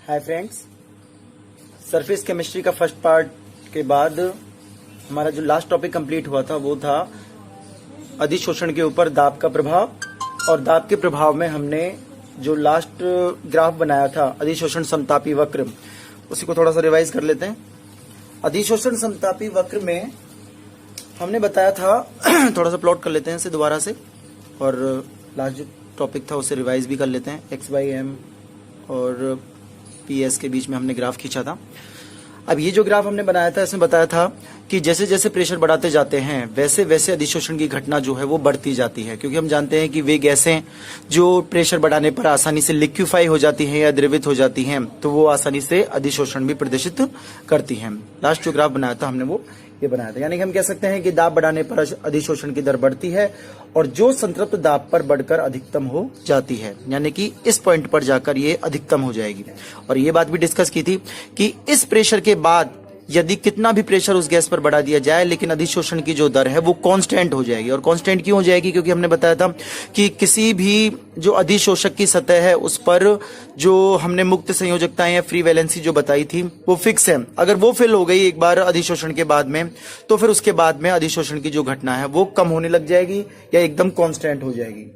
Hi friends, surface chemistry का first part के बाद हमारा जो लास्ट टॉपिक कंप्लीट हुआ था वो था अधिशोषण के ऊपर दाब का प्रभाव। और दाब के प्रभाव में हमने जो लास्ट ग्राफ बनाया था अधिशोषण समतापी वक्र, उसी को थोड़ा सा रिवाइज कर लेते हैं। अधिशोषण समतापी वक्र में हमने बताया था थोड़ा सा प्लॉट कर लेते हैं इसे दोबारा से, और लास्ट जो टॉपिक था उसे रिवाइज भी कर लेते हैं। x/m और PS के बीच में हमने ग्राफ खींचा था। अब ये जो ग्राफ हमने बनाया था इसमें बताया था कि जैसे जैसे प्रेशर बढ़ाते जाते हैं वैसे वैसे अधिशोषण की घटना जो है वो बढ़ती जाती है, क्योंकि हम जानते हैं कि वे गैसें जो प्रेशर बढ़ाने पर आसानी से लिक्विफाई हो जाती हैं या द्रवित हो जाती हैं तो वो आसानी से अधिशोषण भी प्रदर्शित करती हैं। लास्ट जो ग्राफ बनाया था हमने वो ये बनाया था, यानी कि हम कह सकते हैं कि दाब बढ़ाने पर अधिशोषण की दर बढ़ती है और जो संतृप्त दाब पर बढ़कर अधिकतम हो जाती है, यानी कि इस पॉइंट पर जाकर ये अधिकतम हो जाएगी। और ये बात भी डिस्कस की थी कि इस प्रेशर के बाद यदि कितना भी प्रेशर उस गैस पर बढ़ा दिया जाए लेकिन अधिशोषण की जो दर है वो कांस्टेंट हो जाएगी। और कांस्टेंट क्यों हो जाएगी? क्योंकि हमने बताया था कि किसी भी जो अधिशोषक की सतह है उस पर जो हमने मुक्त संयोजकताएं या फ्री वैलेंसी जो बताई थी वो फिक्स है। अगर वो फिल हो गई एक बार अधिशोषण के बाद में तो फिर उसके बाद में अधिशोषण की जो घटना है वो कम होने लग जाएगी या एकदम कांस्टेंट हो जाएगी।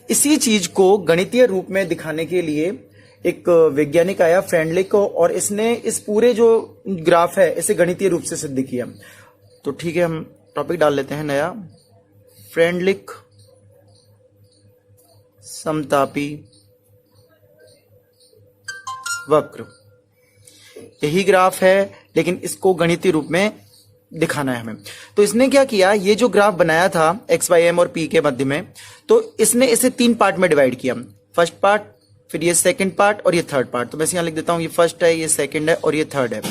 इसी चीज को गणितीय रूप में दिखाने के लिए एक वैज्ञानिक आया फ्रेंडलिक, और इसने इस पूरे जो ग्राफ है इसे गणितीय रूप से सिद्ध किया। तो ठीक है, हम टॉपिक डाल लेते हैं नया, फ्रेंडलिक समतापी वक्र। यही ग्राफ है लेकिन इसको गणितीय रूप में दिखाना है हमें। तो इसने क्या किया, ये जो ग्राफ बनाया था x/m और p के मध्य में, तो इसने इसे 3 पार्ट में डिवाइड किया। फर्स्ट पार्ट, फिर ये सेकंड पार्ट और ये थर्ड पार्ट। तो मैं यहां लिख देता हूं, ये फर्स्ट है, ये सेकंड है और ये थर्ड है।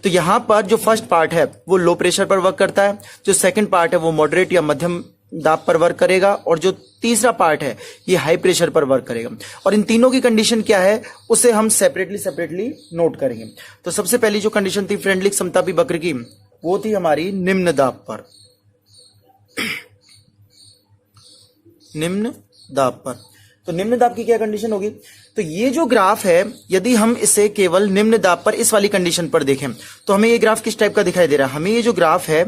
तो यहां पर जो फर्स्ट पार्ट है वो लो प्रेशर पर वर्क करता है, जो सेकंड पार्ट है वो मॉडरेट या मध्यम दाब पर वर्क करेगा, और जो तीसरा पार्ट है ये हाई प्रेशर पर वर्क करेगा। और इन तीनों की कंडीशन क्या है उसे हम सेपरेटली नोट करेंगे। तो सबसे पहली जो कंडीशन थी फ्रेंडलिक समतापी वक्र की वो थी हमारी निम्न दाब पर। निम्न दाब पर, तो निम्न दाब की क्या कंडीशन होगी? तो ये जो ग्राफ है यदि हम इसे केवल निम्न दाब पर इस वाली कंडीशन पर देखें तो हमें ये ग्राफ किस टाइप का दिखाई दे रहा है? हमें ये जो ग्राफ है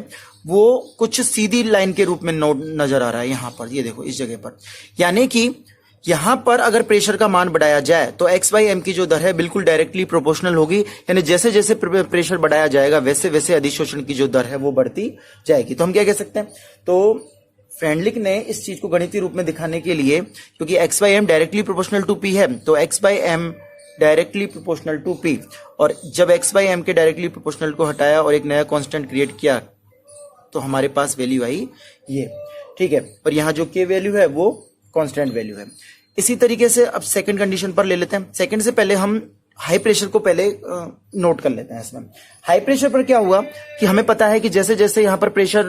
वो कुछ सीधी लाइन के रूप में नजर आ रहा है यहां पर, ये देखो इस जगह पर। यानी कि यहां पर अगर प्रेशर का मान बढ़ाया जाए तो x/m की जो दर है बिल्कुल डायरेक्टली प्रोपोर्शनल होगी, यानी जैसे जैसे प्रेशर बढ़ाया जाएगा वैसे वैसे अधिशोषण की जो दर है वो बढ़ती जाएगी। तो हम क्या कह सकते हैं, तो फ्रेंडलिक ने इस चीज को गणितीय रूप में दिखाने के लिए, क्योंकि x/m directly proportional to p है, तो x/m directly proportional to p, और जब x/m के डायरेक्टली प्रोपोर्शनल को हटाया और एक नया कांस्टेंट क्रिएट किया तो हमारे पास वैल्यू आई ये, ठीक है। और यहां जो k वैल्यू है वो कांस्टेंट वैल्यू है। इसी तरीके से अब सेकंड कंडीशन पर ले लेते हैं। सेकंड से पहले हम हाई प्रेशर को पहले नोट कर लेते हैं। इसमें हाई प्रेशर पर क्या हुआ कि हमें पता है कि जैसे जैसे यहां पर प्रेशर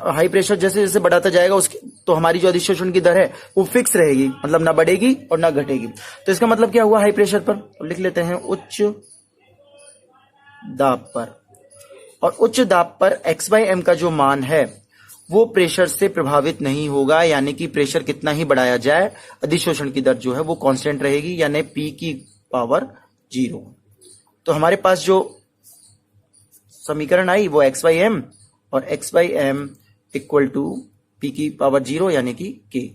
हाई प्रेशर जैसे जैसे बढ़ाता जाएगा उसके तो हमारी जो अधिशोषण की दर है वो फिक्स रहेगी, मतलब ना बढ़ेगी और ना घटेगी। तो इसका मतलब क्या हुआ हाई प्रेशर पर? तो लिख लेते हैं उच्च दाब पर। और उच्च दाब पर x/m का जो मान है वो प्रेशर से प्रभावित नहीं होगा, यानी कि प्रेशर कितना ही बढ़ाया जाए अधिशोषण की दर जो है वो कांस्टेंट रहेगी, यानी p की पावर 0। तो हमारे पास जो समीकरण आई वो x/m और x/m इक्वल टू p की पावर 0 यानी कि k,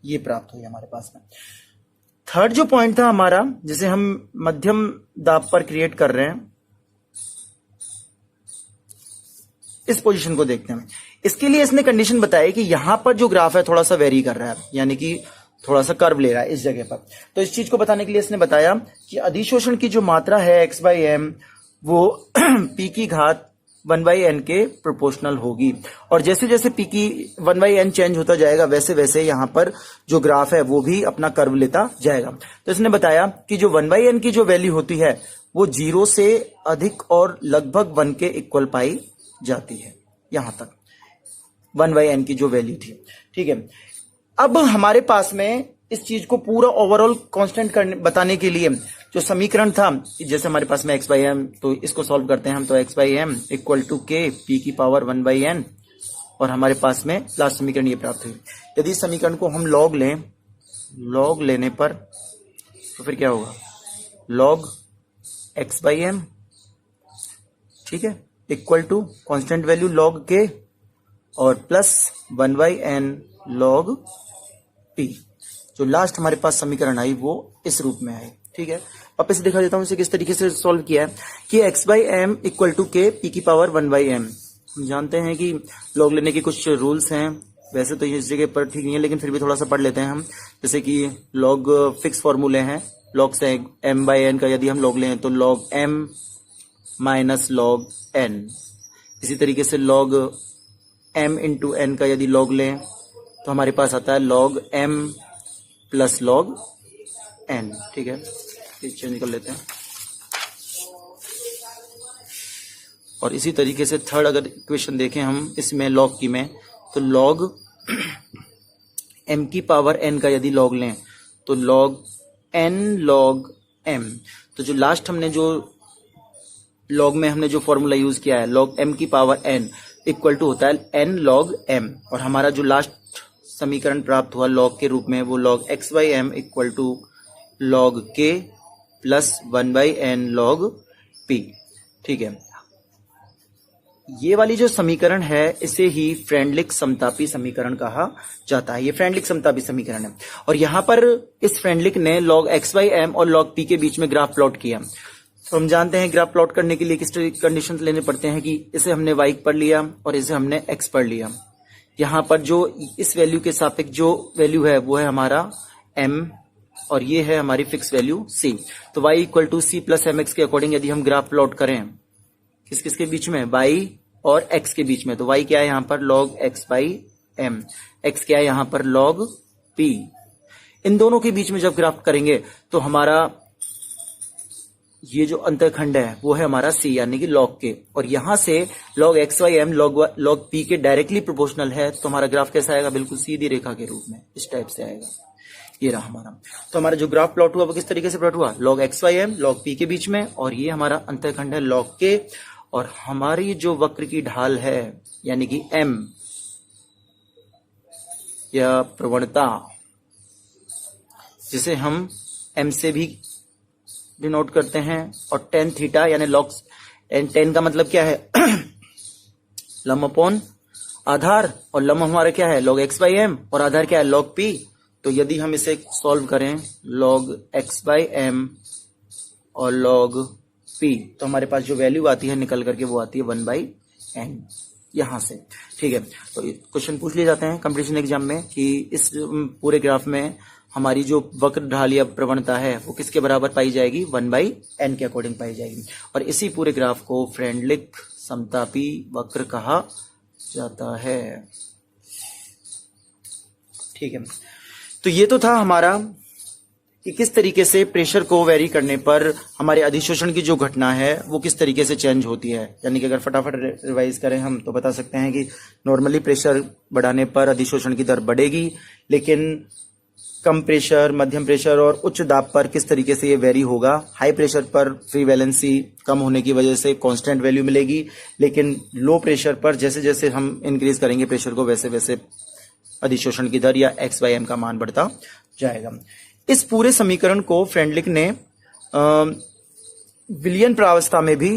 ये प्राप्त हुई हमारे पास में। थर्ड जो पॉइंट था हमारा जिसे हम मध्यम दाब पर क्रिएट कर रहे हैं, इस पोजीशन को देखते हैं। इसके लिए इसने कंडीशन बताई कि यहां पर जो ग्राफ है थोड़ा सा वेरी कर रहा है, यानी कि थोड़ा सा कर्व ले रहा है इस जगह पर। तो इस चीज को बताने के लिए इसने बताया कि अधिशोषण की जो मात्रा है x/m वो p की घात 1/n के प्रोपोर्शनल होगी, और जैसे जैसे p की 1/n चेंज होता जाएगा वैसे वैसे यहां पर जो ग्राफ है वो भी अपना कर्व लेता जाएगा। तो इसने बताया कि जो 1/n की जो वैल्यू होती है वो 0 से अधिक और लगभग 1 के इक्वल पाई जाती है, यहां तक 1/n की जो वैल्यू थी, ठीक है। अब हमारे पास में इस चीज को पूरा ओवरऑल कांस्टेंट बताने के लिए जो समीकरण था, जैसे हमारे पास में x/m, तो इसको सॉल्व करते हैं हम। तो x/m equal to k p की पावर 1/n, और हमारे पास में लास्ट समीकरण ये प्राप्त हुई। यदि समीकरण को हम लॉग लें, लॉग लेने पर तो फिर क्या होगा, log x बाई एम, ठीक है, equal to constant value log k और plus 1 by N log p। जो लास्ट हमारे पास समीकरण आई वो इस रूप में आई, ठीक है। वापस दिखा देता हूं इसे किस तरीके से सॉल्व किया है कि x by M equal to K P की पावर 1 बाई एम। हम जानते हैं कि लॉग लेने के कुछ रूल्स हैं, वैसे तो ये इस जगह पर ठीक नहीं है लेकिन फिर भी थोड़ा सा पढ़ लेते हैं हम। जैसे कि लॉग फिक्स फॉर्मूले हैं, लॉग से m बाई एन का यदि हम लॉग लें तो log m minus log n। इसी तरीके से लॉग m इंटू n का यदि लॉग लें तो हमारे पास आता है log m plus log n, ठीक है। चेंज कर लेते हैं। और इसी तरीके से थर्ड अगर इक्वेशन देखें हम इसमें लॉग की में, तो लॉग m की पावर n का यदि लॉग लें तो लॉग n लॉग m। तो जो लास्ट हमने जो लॉग में हमने जो फॉर्मूला यूज किया है लॉग m की पावर n इक्वल टू होता है n लॉग m, और हमारा जो लास्ट समीकरण प्राप्त हुआ लॉग के रूप में वो log x by M equal to log k plus 1 by N log p, ठीक है। ये वाली जो समीकरण है इसे ही फ्रेंडलिक समतापी समीकरण कहा जाता है। ये फ्रेंडलिक समतापी समीकरण है और यहां पर इस फ्रेंडलिक ने लॉग x बाई एम और लॉग p के बीच में ग्राफ प्लॉट किया। तो हम जानते हैं ग्राफ प्लॉट करने के लिए किस तरह कंडीशन लेने पड़ते हैं कि इसे हमने y पढ़ लिया और इसे हमने x पढ़ लिया। यहाँ पर जो इस वैल्यू के सापेक्ष जो वैल्यू है वो है हमारा m और ये है हमारी फिक्स वैल्यू c। तो y equal to C plus M X के अकॉर्डिंग यदि हम ग्राफ प्लॉट करें किस किस के बीच में, y और x के बीच में, तो y क्या है यहाँ पर log x by M, x क्या है यहाँ पर log p। इन दोनों के बीच में जब ग्राफ करेंगे तो हमारा ये जो अंतरखंड है वो है हमारा c यानी कि log k, और यहां से log x by M log p के डायरेक्टली प्रोपोर्शनल है। तो हमारा ग्राफ कैसा आएगा, बिल्कुल सीधी रेखा के रूप में इस टाइप से आएगा। ये रहा हमारा। तो हमारा जो ग्राफ प्लॉट हुआ वो किस तरीके से प्लॉट हुआ, log x by M log p के बीच में, और ये हमारा अंतरखंड है log k, और हमारी जो वक्र की ढाल है यानी कि m या प्रवणता जिसे हम m से भी डिनोट करते हैं, और tan थीटा यानी log tan का मतलब क्या है लंब अपॉन आधार, और लंब हमारा क्या है log x बाई एम और आधार क्या है log p। तो यदि हम इसे सॉल्व करें log x बाई एम और log p तो हमारे पास जो वैल्यू आती है निकल करके वो आती है 1 बाई एन यहां से, ठीक है। तो क्वेश्चन पूछ लिए जाते हैं कंपटीशन एग्जाम में कि इस पूरे ग्राफ में हमारी जो वक्र ढाल या प्रवणता है वो किसके बराबर पाई जाएगी, 1 बाई एन के अकॉर्डिंग पाई जाएगी, और इसी पूरे ग्राफ को फ्रेंडलिक समतापी वक्र कहा जाता है, ठीक है। तो ये तो था हमारा कि किस तरीके से प्रेशर को वेरी करने पर हमारे अधिशोषण की जो घटना है वो किस तरीके से चेंज होती है। यानी कि अगर फटाफट रिवाइज करें हम तो बता सकते हैं कि नॉर्मली प्रेशर बढ़ाने पर अधिशोषण की दर बढ़ेगी, लेकिन कम प्रेशर, मध्यम प्रेशर और उच्च दाब पर किस तरीके से ये वेरी होगा। हाई प्रेशर पर फ्री वैलेंसी कम होने की वजह से कांस्टेंट वैल्यू मिलेगी, लेकिन लो प्रेशर पर जैसे जैसे हम इंक्रीज करेंगे प्रेशर को वैसे वैसे अधिशोषण की दर या x बाई एम का मान बढ़ता जाएगा। इस पूरे समीकरण को फ्रेंडलिक ने विलियन प्रावस्था में भी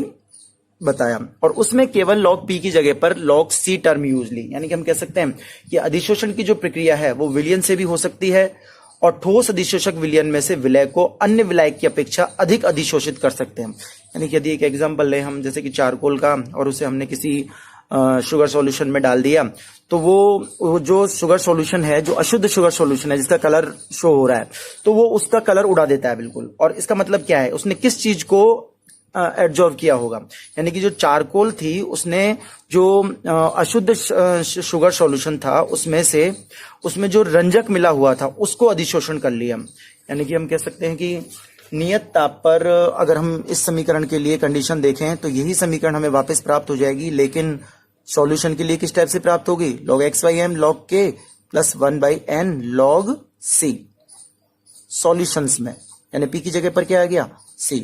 बताया, और उसमें केवल log p की जगह पर log c टर्म यूज ली। यानी कि हम कह सकते हैं कि अधिशोषण की जो प्रक्रिया है वो विलयन से भी हो सकती है, और ठोस अधिशोषक विलयन में से विलय को अन्य विलायक की अपेक्षा अधिक अधिशोषित कर सकते हैं। यानी कि यदि एक एग्जाम्पल लें हम, जैसे कि चारकोल का, और उसे हमने किसी शुगर सॉल्यूशन में डाल दिया, तो वो जो शुगर सॉल्यूशन है, जो अशुद्ध शुगर सॉल्यूशन है जिसका कलर शो हो रहा है, तो वो उसका कलर उड़ा देता है बिल्कुल। और इसका मतलब क्या है, उसने किस चीज को एब्जॉर्व किया होगा, यानी कि जो चारकोल थी उसने जो अशुद्ध शुगर सॉल्यूशन था उसमें जो रंजक मिला हुआ था उसको अधिशोषण कर लिया। यानी कि हम कह सकते हैं कि नियत ताप पर अगर हम इस समीकरण के लिए कंडीशन देखें तो यही समीकरण हमें वापस प्राप्त हो जाएगी, लेकिन सॉल्यूशन के लिए किस टाइप से प्राप्त होगी, log x by M log k plus 1 by N log c solutions में, यानी p की जगह पर क्या आ गया, c,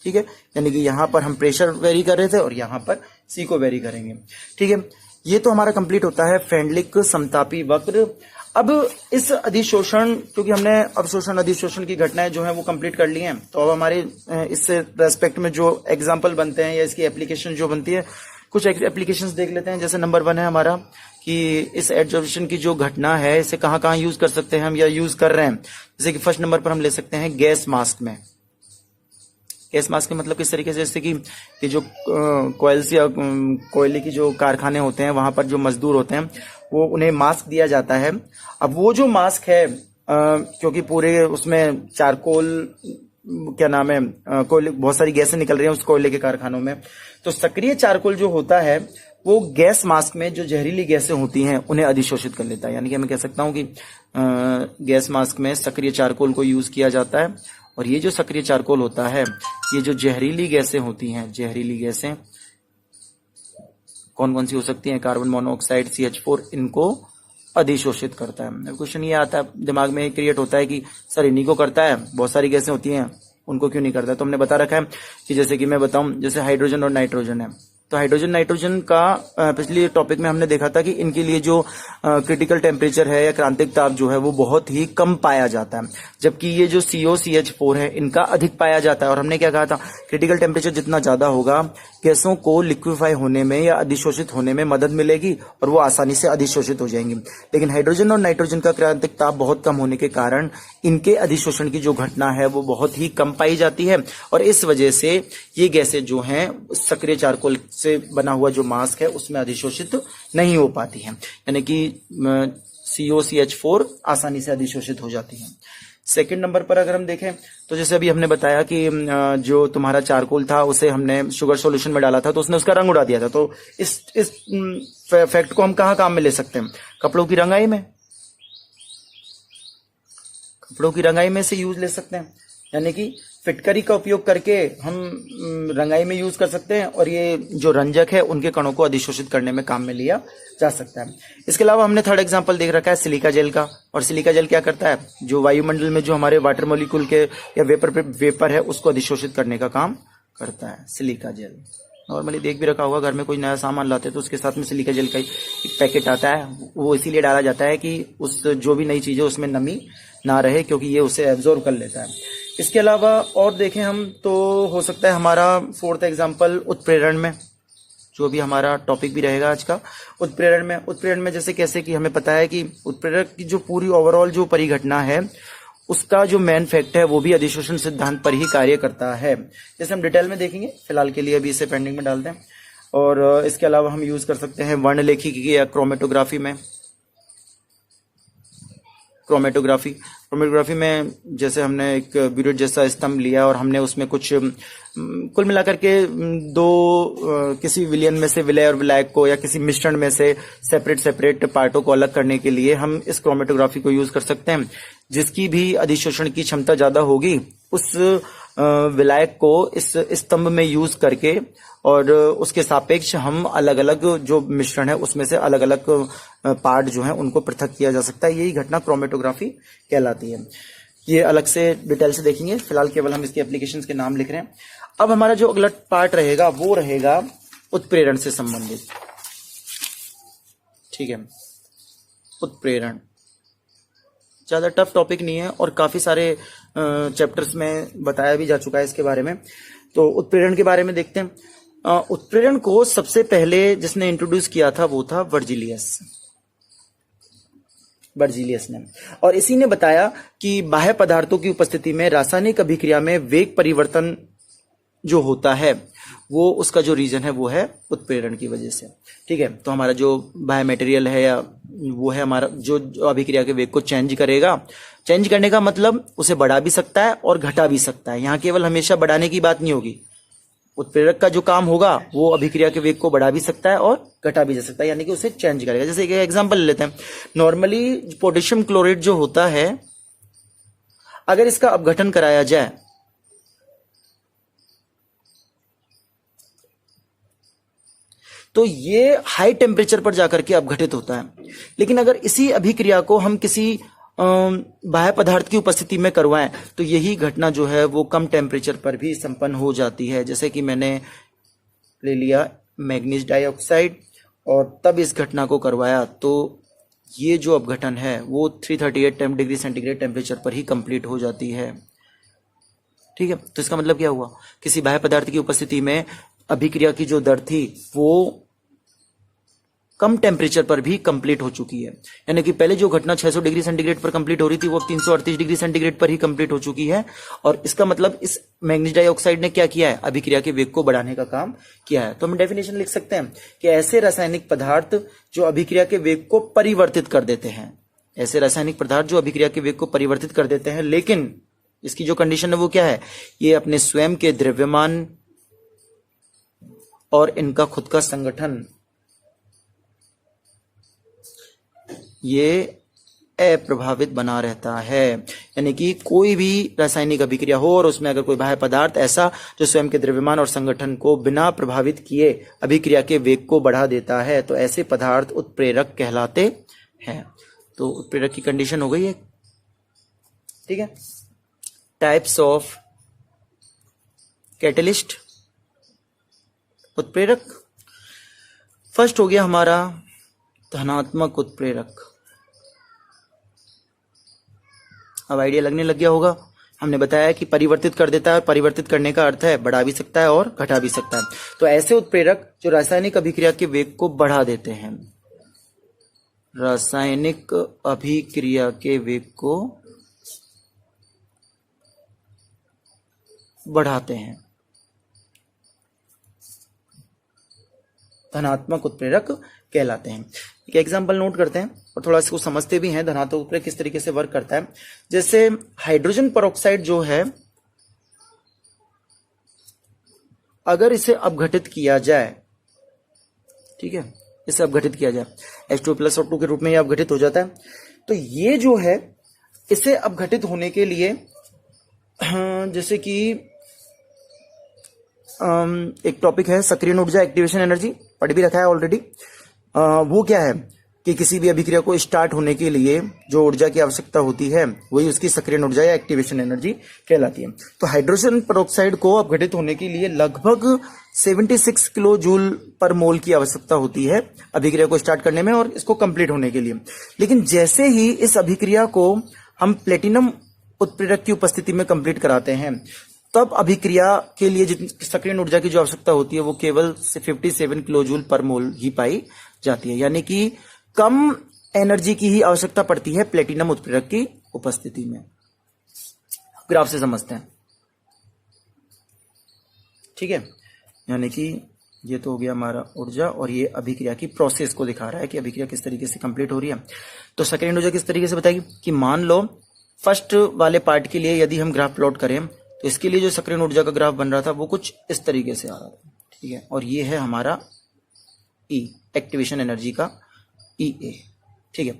ठीक है। यानी कि यहां पर हम प्रेशर वेरी कर रहे थे और यहां पर c को वेरी करेंगे, ठीक है। ये तो हमारा कंप्लीट होता है फ्रेंडलिक समतापी वक्र। अब इस अधिशोषण, क्योंकि हमने अवशोषण अधिशोषण की घटनाएं जो है वो कंप्लीट कर ली हैं, तो अब हमारे इससे रेस्पेक्ट में जो एग्जाम्पल बनते हैं या इसकी एप्लीकेशन जो बनती है, कुछ एप्लीकेशंस देख लेते हैं। जैसे नंबर 1 है हमारा कि इस एडजॉर्प्शन की जो घटना है इसे कहाँ कहाँ यूज कर सकते हैं हम या यूज कर रहे हैं। जैसे कि फर्स्ट नंबर पर हम ले सकते हैं गैस मास्क में। गैस मास्क का मतलब किस तरीके से, जैसे कि जो कोयल्स या कोयले की जो कारखाने होते हैं वहां पर जो मजदूर होते हैं वो उन्हें मास्क दिया जाता है। अब वो जो मास्क है क्योंकि पूरे उसमें चारकोल क्या नाम है कोयले, बहुत सारी गैसें निकल रही हैं उस कोयले के कारखानों में, तो सक्रिय चारकोल जो होता है वो गैस मास्क में जो जहरीली गैसें होती हैं उन्हें अधिशोषित कर लेता है। यानी कि मैं कह सकता हूं कि गैस मास्क में सक्रिय चारकोल को यूज किया जाता है, और ये जो सक्रिय चारकोल होता है ये जो जहरीली गैसें होती हैं, जहरीली गैसें कौन कौन सी हो सकती हैं, कार्बन मोनोऑक्साइड CH4, इनको अधिशोषित करता है। क्वेश्चन ये आता है दिमाग में क्रिएट होता है कि सर इन्हीं को करता है, बहुत सारी गैसें होती हैं उनको क्यों नहीं करता है। तो हमने बता रखा है कि जैसे कि मैं बताऊं, जैसे हाइड्रोजन और नाइट्रोजन है, तो हाइड्रोजन नाइट्रोजन का पिछले टॉपिक में हमने देखा था कि इनके लिए जो क्रिटिकल टेम्परेचर है या क्रांतिक ताप जो है वो बहुत ही कम पाया जाता है, जबकि ये जो COCH4 है इनका अधिक पाया जाता है। और हमने क्या कहा था, क्रिटिकल टेम्परेचर जितना ज्यादा होगा गैसों को लिक्विफाई होने में या अधिशोषित होने में मदद मिलेगी और वो आसानी से अधिशोषित हो जाएंगी। लेकिन हाइड्रोजन और नाइट्रोजन का क्रांतिक ताप बहुत कम होने के कारण इनके अधिशोषण की जो घटना है वो बहुत ही कम पाई जाती है, और इस वजह से ये गैसें जो हैं सक्रिय चारकोल से बना हुआ जो मास्क है उसमें अधिशोषित नहीं हो पाती हैं, यानी कि COCH4 आसानी से अधिशोषित हो जाती है। सेकंड नंबर पर अगर हम देखें तो जैसे अभी हमने बताया कि जो तुम्हारा चारकोल था उसे हमने शुगर सॉल्यूशन में डाला था तो उसने उसका रंग उड़ा दिया था। तो इस फैक्ट को हम कहाँ काम में ले सकते हैं, कपड़ों की रंगाई में, कपड़ों की रंगाई में से यूज ले सकते हैं, यानी कि फिटकरी का उपयोग करके हम रंगाई में यूज कर सकते हैं और ये जो रंजक है उनके कणों को अधिशोषित करने में काम में लिया जा सकता है। इसके अलावा हमने थर्ड एग्जांपल देख रखा है सिलिका जेल का, और सिलिका जेल क्या करता है, जो वायुमंडल में जो हमारे वाटर मॉलिक्यूल के या वेपर है उसको अधिशोषित करने का काम करता है सिलिका जेल। नॉर्मली देख भी रखा होगा, घर में कोई नया सामान लाते हैं तो उसके साथ में सिलिका जेल का एक पैकेट आता है, वो इसीलिए डाला जाता है कि उस जो भी नई चीज है उसमें नमी ना रहे, क्योंकि ये उसे एब्जॉर्ब कर लेता है। इसके अलावा और देखें हम तो हो सकता है हमारा फोर्थ एग्जांपल उत्प्रेरण में, जो भी हमारा टॉपिक भी रहेगा आज का, उत्प्रेरण में जैसे कैसे कि हमें पता है कि उत्प्रेरक की जो पूरी ओवरऑल जो परिघटना है उसका जो मेन फैक्ट है वो भी अधिशोषण सिद्धांत पर ही कार्य करता है। जैसे हम डिटेल में देखेंगे, फिलहाल के लिए अभी इसे पेंडिंग में डाल दें। और इसके अलावा हम यूज कर सकते हैं वर्णलेखिकी या क्रोमेटोग्राफी में। क्रोमेटोग्राफी में जैसे हमने एक ब्यूरेट जैसा स्तंभ लिया और हमने उसमें कुछ कुल मिलाकर के किसी विलयन में से विलय और विलायक को या किसी मिश्रण में से सेपरेट पार्टों को अलग करने के लिए हम इस क्रोमेटोग्राफी को यूज कर सकते हैं। जिसकी भी अधिशोषण की क्षमता ज्यादा होगी उस विलायक को इस स्तंभ में यूज करके और उसके सापेक्ष हम अलग अलग जो मिश्रण है उसमें से अलग अलग पार्ट जो है उनको पृथक किया जा सकता है। यही घटना क्रोमेटोग्राफी कहलाती है। ये अलग से डिटेल से देखेंगे, फिलहाल केवल हम इसके एप्लीकेशंस के नाम लिख रहे हैं। अब हमारा जो अगला पार्ट रहेगा वो रहेगा उत्प्रेरण से संबंधित। ठीक है, उत्प्रेरण ज्यादा टफ टॉपिक नहीं है और काफी सारे चैप्टर्स में बताया भी जा चुका है इसके बारे में। तो उत्प्रेरण के बारे में देखते हैं। उत्प्रेरण को सबसे पहले जिसने इंट्रोड्यूस किया था वो था वर्जिलियस ने, और इसी ने बताया कि बाह्य पदार्थों की उपस्थिति में रासायनिक अभिक्रिया में वेग परिवर्तन जो होता है वो उसका जो रीजन है वो है उत्प्रेरण की वजह से। ठीक है, तो हमारा जो बाह्य मटेरियल है या वो है हमारा जो अभिक्रिया के वेग को चेंज करेगा। चेंज करने का मतलब उसे बढ़ा भी सकता है और घटा भी सकता है। यहाँ केवल हमेशा बढ़ाने की बात नहीं होगी, उत्प्रेरक का जो काम होगा वो अभिक्रिया के वेग को बढ़ा भी सकता है और घटा भी जा सकता है, यानी कि उसे चेंज करेगा। जैसे एक एग्जांपल ले लेते हैं। नॉर्मली पोटेशियम क्लोराइड जो होता है अगर इसका अपघटन कराया जाए तो ये हाई टेम्परेचर पर जाकर के अपघटित होता है। लेकिन अगर इसी अभिक्रिया को हम किसी बाह्य पदार्थ की उपस्थिति में करवाएं तो यही घटना जो है वो कम टेम्परेचर पर भी संपन्न हो जाती है। जैसे कि मैंने ले लिया मैग्नीज डाइऑक्साइड और तब इस घटना को करवाया तो ये जो अपघटन है वो 338 डिग्री सेंटीग्रेड टेम्परेचर पर ही कंप्लीट हो जाती है। ठीक है, तो इसका मतलब क्या हुआ, किसी बाह्य पदार्थ की उपस्थिति में अभिक्रिया की जो दर थी वो कम टेम्परेचर पर भी कंप्लीट हो चुकी है। यानी कि पहले जो घटना 600 डिग्री सेंटीग्रेड पर कंप्लीट हो रही थी वो अब 338 डिग्री सेंटीग्रेड पर ही कंप्लीट हो चुकी है। और इसका मतलब इस मैग्नीज डाइऑक्साइड ने क्या किया है, अभिक्रिया के वेग को बढ़ाने का काम किया है। तो हम डेफिनेशन लिख सकते हैं कि ऐसे रासायनिक पदार्थ जो अभिक्रिया के वेग को परिवर्तित कर देते हैं, ऐसे रासायनिक पदार्थ जो अभिक्रिया के वेग को परिवर्तित कर देते हैं, लेकिन इसकी जो कंडीशन है वो क्या है, ये अपने स्वयं के द्रव्यमान और इनका खुद का संगठन ये अप्रभावित बना रहता है। यानी कि कोई भी रासायनिक अभिक्रिया हो और उसमें अगर कोई बाह्य पदार्थ ऐसा जो स्वयं के द्रव्यमान और संगठन को बिना प्रभावित किए अभिक्रिया के वेग को बढ़ा देता है, तो ऐसे पदार्थ उत्प्रेरक कहलाते हैं। तो उत्प्रेरक की कंडीशन हो गई है। ठीक है, टाइप्स ऑफ कैटलिस्ट, उत्प्रेरक। फर्स्ट हो गया हमारा धनात्मक उत्प्रेरक। अब आइडिया लगने लग गया होगा, हमने बताया कि परिवर्तित कर देता है, और परिवर्तित करने का अर्थ है बढ़ा भी सकता है और घटा भी सकता है। तो ऐसे उत्प्रेरक जो रासायनिक अभिक्रिया के वेग को बढ़ा देते हैं, रासायनिक अभिक्रिया के वेग को बढ़ाते हैं, धनात्मक उत्प्रेरक कहलाते हैं। एक एग्जांपल नोट करते हैं और थोड़ा इसको समझते भी हैं धनात्मक उत्प्रेरक किस तरीके से वर्क करता है। जैसे हाइड्रोजन पेरोक्साइड जो है, अगर इसे अपघटित किया जाए, ठीक है, इसे अपघटित किया जाए H2+ और 2 के रूप में ये अपघटित हो जाता है। तो ये जो है, इसे अपघटित होने के लिए जैसे कि एक टॉपिक है सक्रियण ऊर्जा, एक्टिवेशन एनर्जी, पढ़ भी रखा है ऑलरेडी। वो क्या है कि किसी भी अभिक्रिया को स्टार्ट होने के लिए जो ऊर्जा की आवश्यकता होती है वही उसकी सक्रियण ऊर्जा या एक्टिवेशन एनर्जी कहलाती है। तो हाइड्रोजन पेरोक्साइड को अपघटित होने के लिए लगभग 76 किलो जूल पर मोल की आवश्यकता होती है अभिक्रिया को स्टार्ट करने में और इसको कंप्लीट होने के लिए। लेकिन जैसे ही इस अभिक्रिया को हम प्लेटिनम उत्प्रेरक की उपस्थिति में कंप्लीट कराते हैं, तब अभिक्रिया के लिए जितनी सक्रियण ऊर्जा की जो आवश्यकता होती है वो केवल 57 किलो जूल पर मोल ही पाई जाती है। यानी कि कम एनर्जी की ही आवश्यकता पड़ती है प्लेटिनम उत्प्रेरक की उपस्थिति में। ग्राफ से समझते हैं, ठीक है। यानी कि ये तो हो गया हमारा ऊर्जा, और ये अभिक्रिया की प्रोसेस को दिखा रहा है कि अभिक्रिया किस तरीके से कंप्लीट हो रही है। तो सक्रियण ऊर्जा किस तरीके से बताएगी कि मान लो फर्स्ट वाले पार्ट के लिए यदि हम ग्राफ प्लॉट करें तो इसके लिए जो सक्रियण ऊर्जा का ग्राफ बन रहा था वो कुछ इस तरीके से आ रहा था, ठीक है। और ये है हमारा ई, एक्टिवेशन एनर्जी का EA, ठीक है।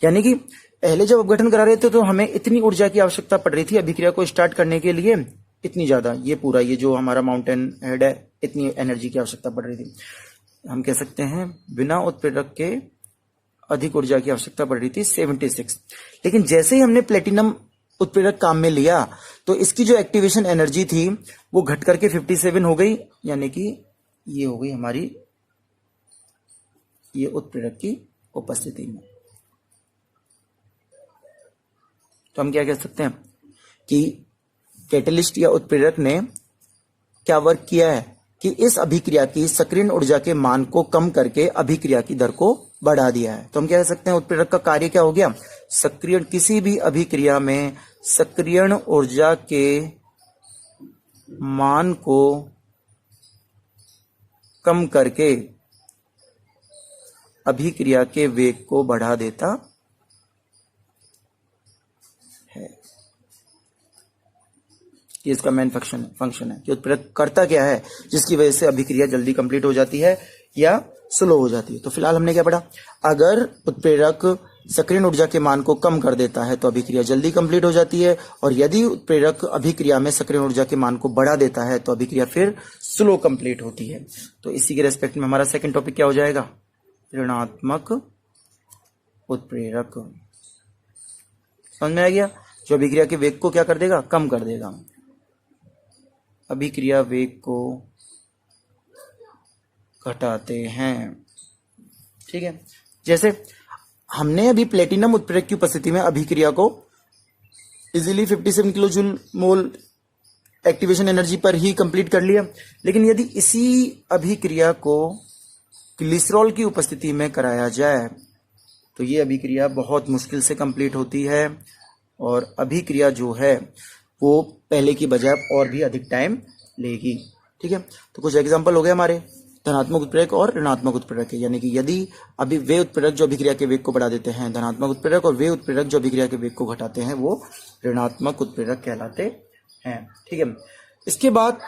यानी कि पहले जब अपघटन करा रहे थे तो हमें इतनी ऊर्जा की आवश्यकता पड़ रही थी अभिक्रिया को स्टार्ट करने के लिए, इतनी ज्यादा, ये पूरा ये जो हमारा माउंटेन हेड है, इतनी एनर्जी की आवश्यकता पड़ रही थी। हम कह सकते हैं बिना उत्प्रेरक के अधिक ऊर्जा की आवश्यकता पड़ रही थी 76। लेकिन जैसे ही हमने प्लेटिनम उत्प्रेरक काम में लिया तो इसकी जो एक्टिवेशन एनर्जी थी वो घट करके 57 हो गई। यानी कि ये हो गई हमारी ये उत्प्रेरक की उपस्थिति में। तो हम क्या कह सकते हैं कि कैटलिस्ट या उत्प्रेरक ने क्या वर्क किया है कि इस अभिक्रिया की सक्रियण ऊर्जा के मान को कम करके अभिक्रिया की दर को बढ़ा दिया है। तो हम कह सकते हैं उत्प्रेरक का कार्य क्या हो गया, सक्रियण, किसी भी अभिक्रिया में सक्रियण ऊर्जा के मान को कम करके अभिक्रिया के वेग को बढ़ा देता है। ये इसका मेन फंक्शन है कि उत्प्रेरक करता क्या है जिसकी वजह से अभिक्रिया जल्दी कंप्लीट हो जाती है या स्लो हो जाती है। तो फिलहाल हमने क्या पढ़ा, अगर उत्प्रेरक सक्रियण ऊर्जा के मान को कम कर देता है तो अभिक्रिया जल्दी कंप्लीट हो जाती है, और यदि उत्प्रेरक अभिक्रिया में सक्रियण ऊर्जा के मान को बढ़ा देता है तो अभिक्रिया फिर स्लो कंप्लीट होती है। तो इसी के रेस्पेक्ट में हमारा सेकंड टॉपिक क्या हो जाएगा, ऋणात्मक उत्प्रेरक। समझ में आ गया, जो अभिक्रिया के वेग को क्या कर देगा, कम कर देगा, अभिक्रिया वेग को घटाते हैं, ठीक है। जैसे हमने अभी प्लेटिनम उत्प्रेरक की उपस्थिति में अभिक्रिया को easily 57 kilo joule mole activation energy पर ही कंप्लीट कर लिया। लेकिन यदि इसी अभिक्रिया को ग्लिसरॉल की उपस्थिति में कराया जाए तो ये अभिक्रिया बहुत मुश्किल से कंप्लीट होती है और अभिक्रिया जो है वो पहले की बजाय और भी अधिक टाइम लेगी। ठीक है, तो कुछ एग्जांपल हो गए हमारे धनात्मक उत्प्रेरक और ऋणात्मक उत्प्रेरक है। यानी कि यदि अभी वे उत्प्रेरक जो अभिक्रिया के वेग को बढ़ा देते हैं धनात्मक उत्प्रेरक, और वे उत्प्रेरक जो अभिक्रिया के वेग को घटाते हैं वो ऋणात्मक उत्प्रेरक कहलाते हैं। ठीक है, इसके बाद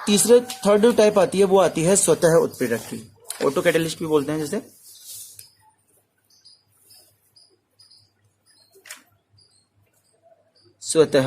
थर्ड टाइप आती है, वो आती है स्वतः उत्प्रेरक की, ऑटो कैटलिस्ट भी बोलते हैं जैसे। स्वतः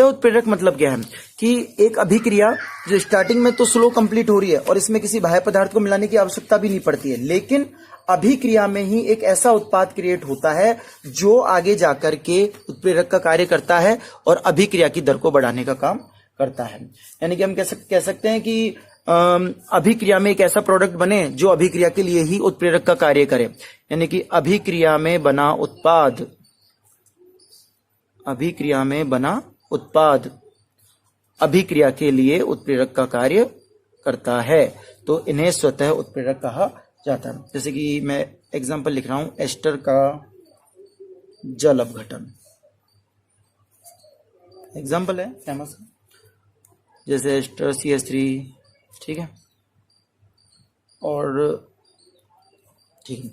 उत्प्रेरक मतलब क्या है कि एक अभिक्रिया जो स्टार्टिंग में तो स्लो कंप्लीट हो रही है और इसमें किसी बाह्य पदार्थ को मिलाने की आवश्यकता भी नहीं पड़ती है, लेकिन अभिक्रिया में ही एक ऐसा उत्पाद क्रिएट होता है जो आगे जाकर के उत्प्रेरक का कार्य करता है और अभिक्रिया की दर को बढ़ाने का काम करता है। यानी कि हम कह सकते हैं कि अभिक्रिया में एक ऐसा प्रोडक्ट बने जो अभिक्रिया के लिए ही उत्प्रेरक का कार्य करे। यानी कि अभिक्रिया में बना उत्पाद अभिक्रिया के लिए उत्प्रेरक का कार्य करता है, तो इन्हें स्वतः उत्प्रेरक कहा जाता है। जैसे कि मैं एग्जांपल लिख रहा हूं, एस्टर का जल अपघटन एग्जांपल है फेमस, जैसे एस्टर CH3। ठीक है, और ठीक है,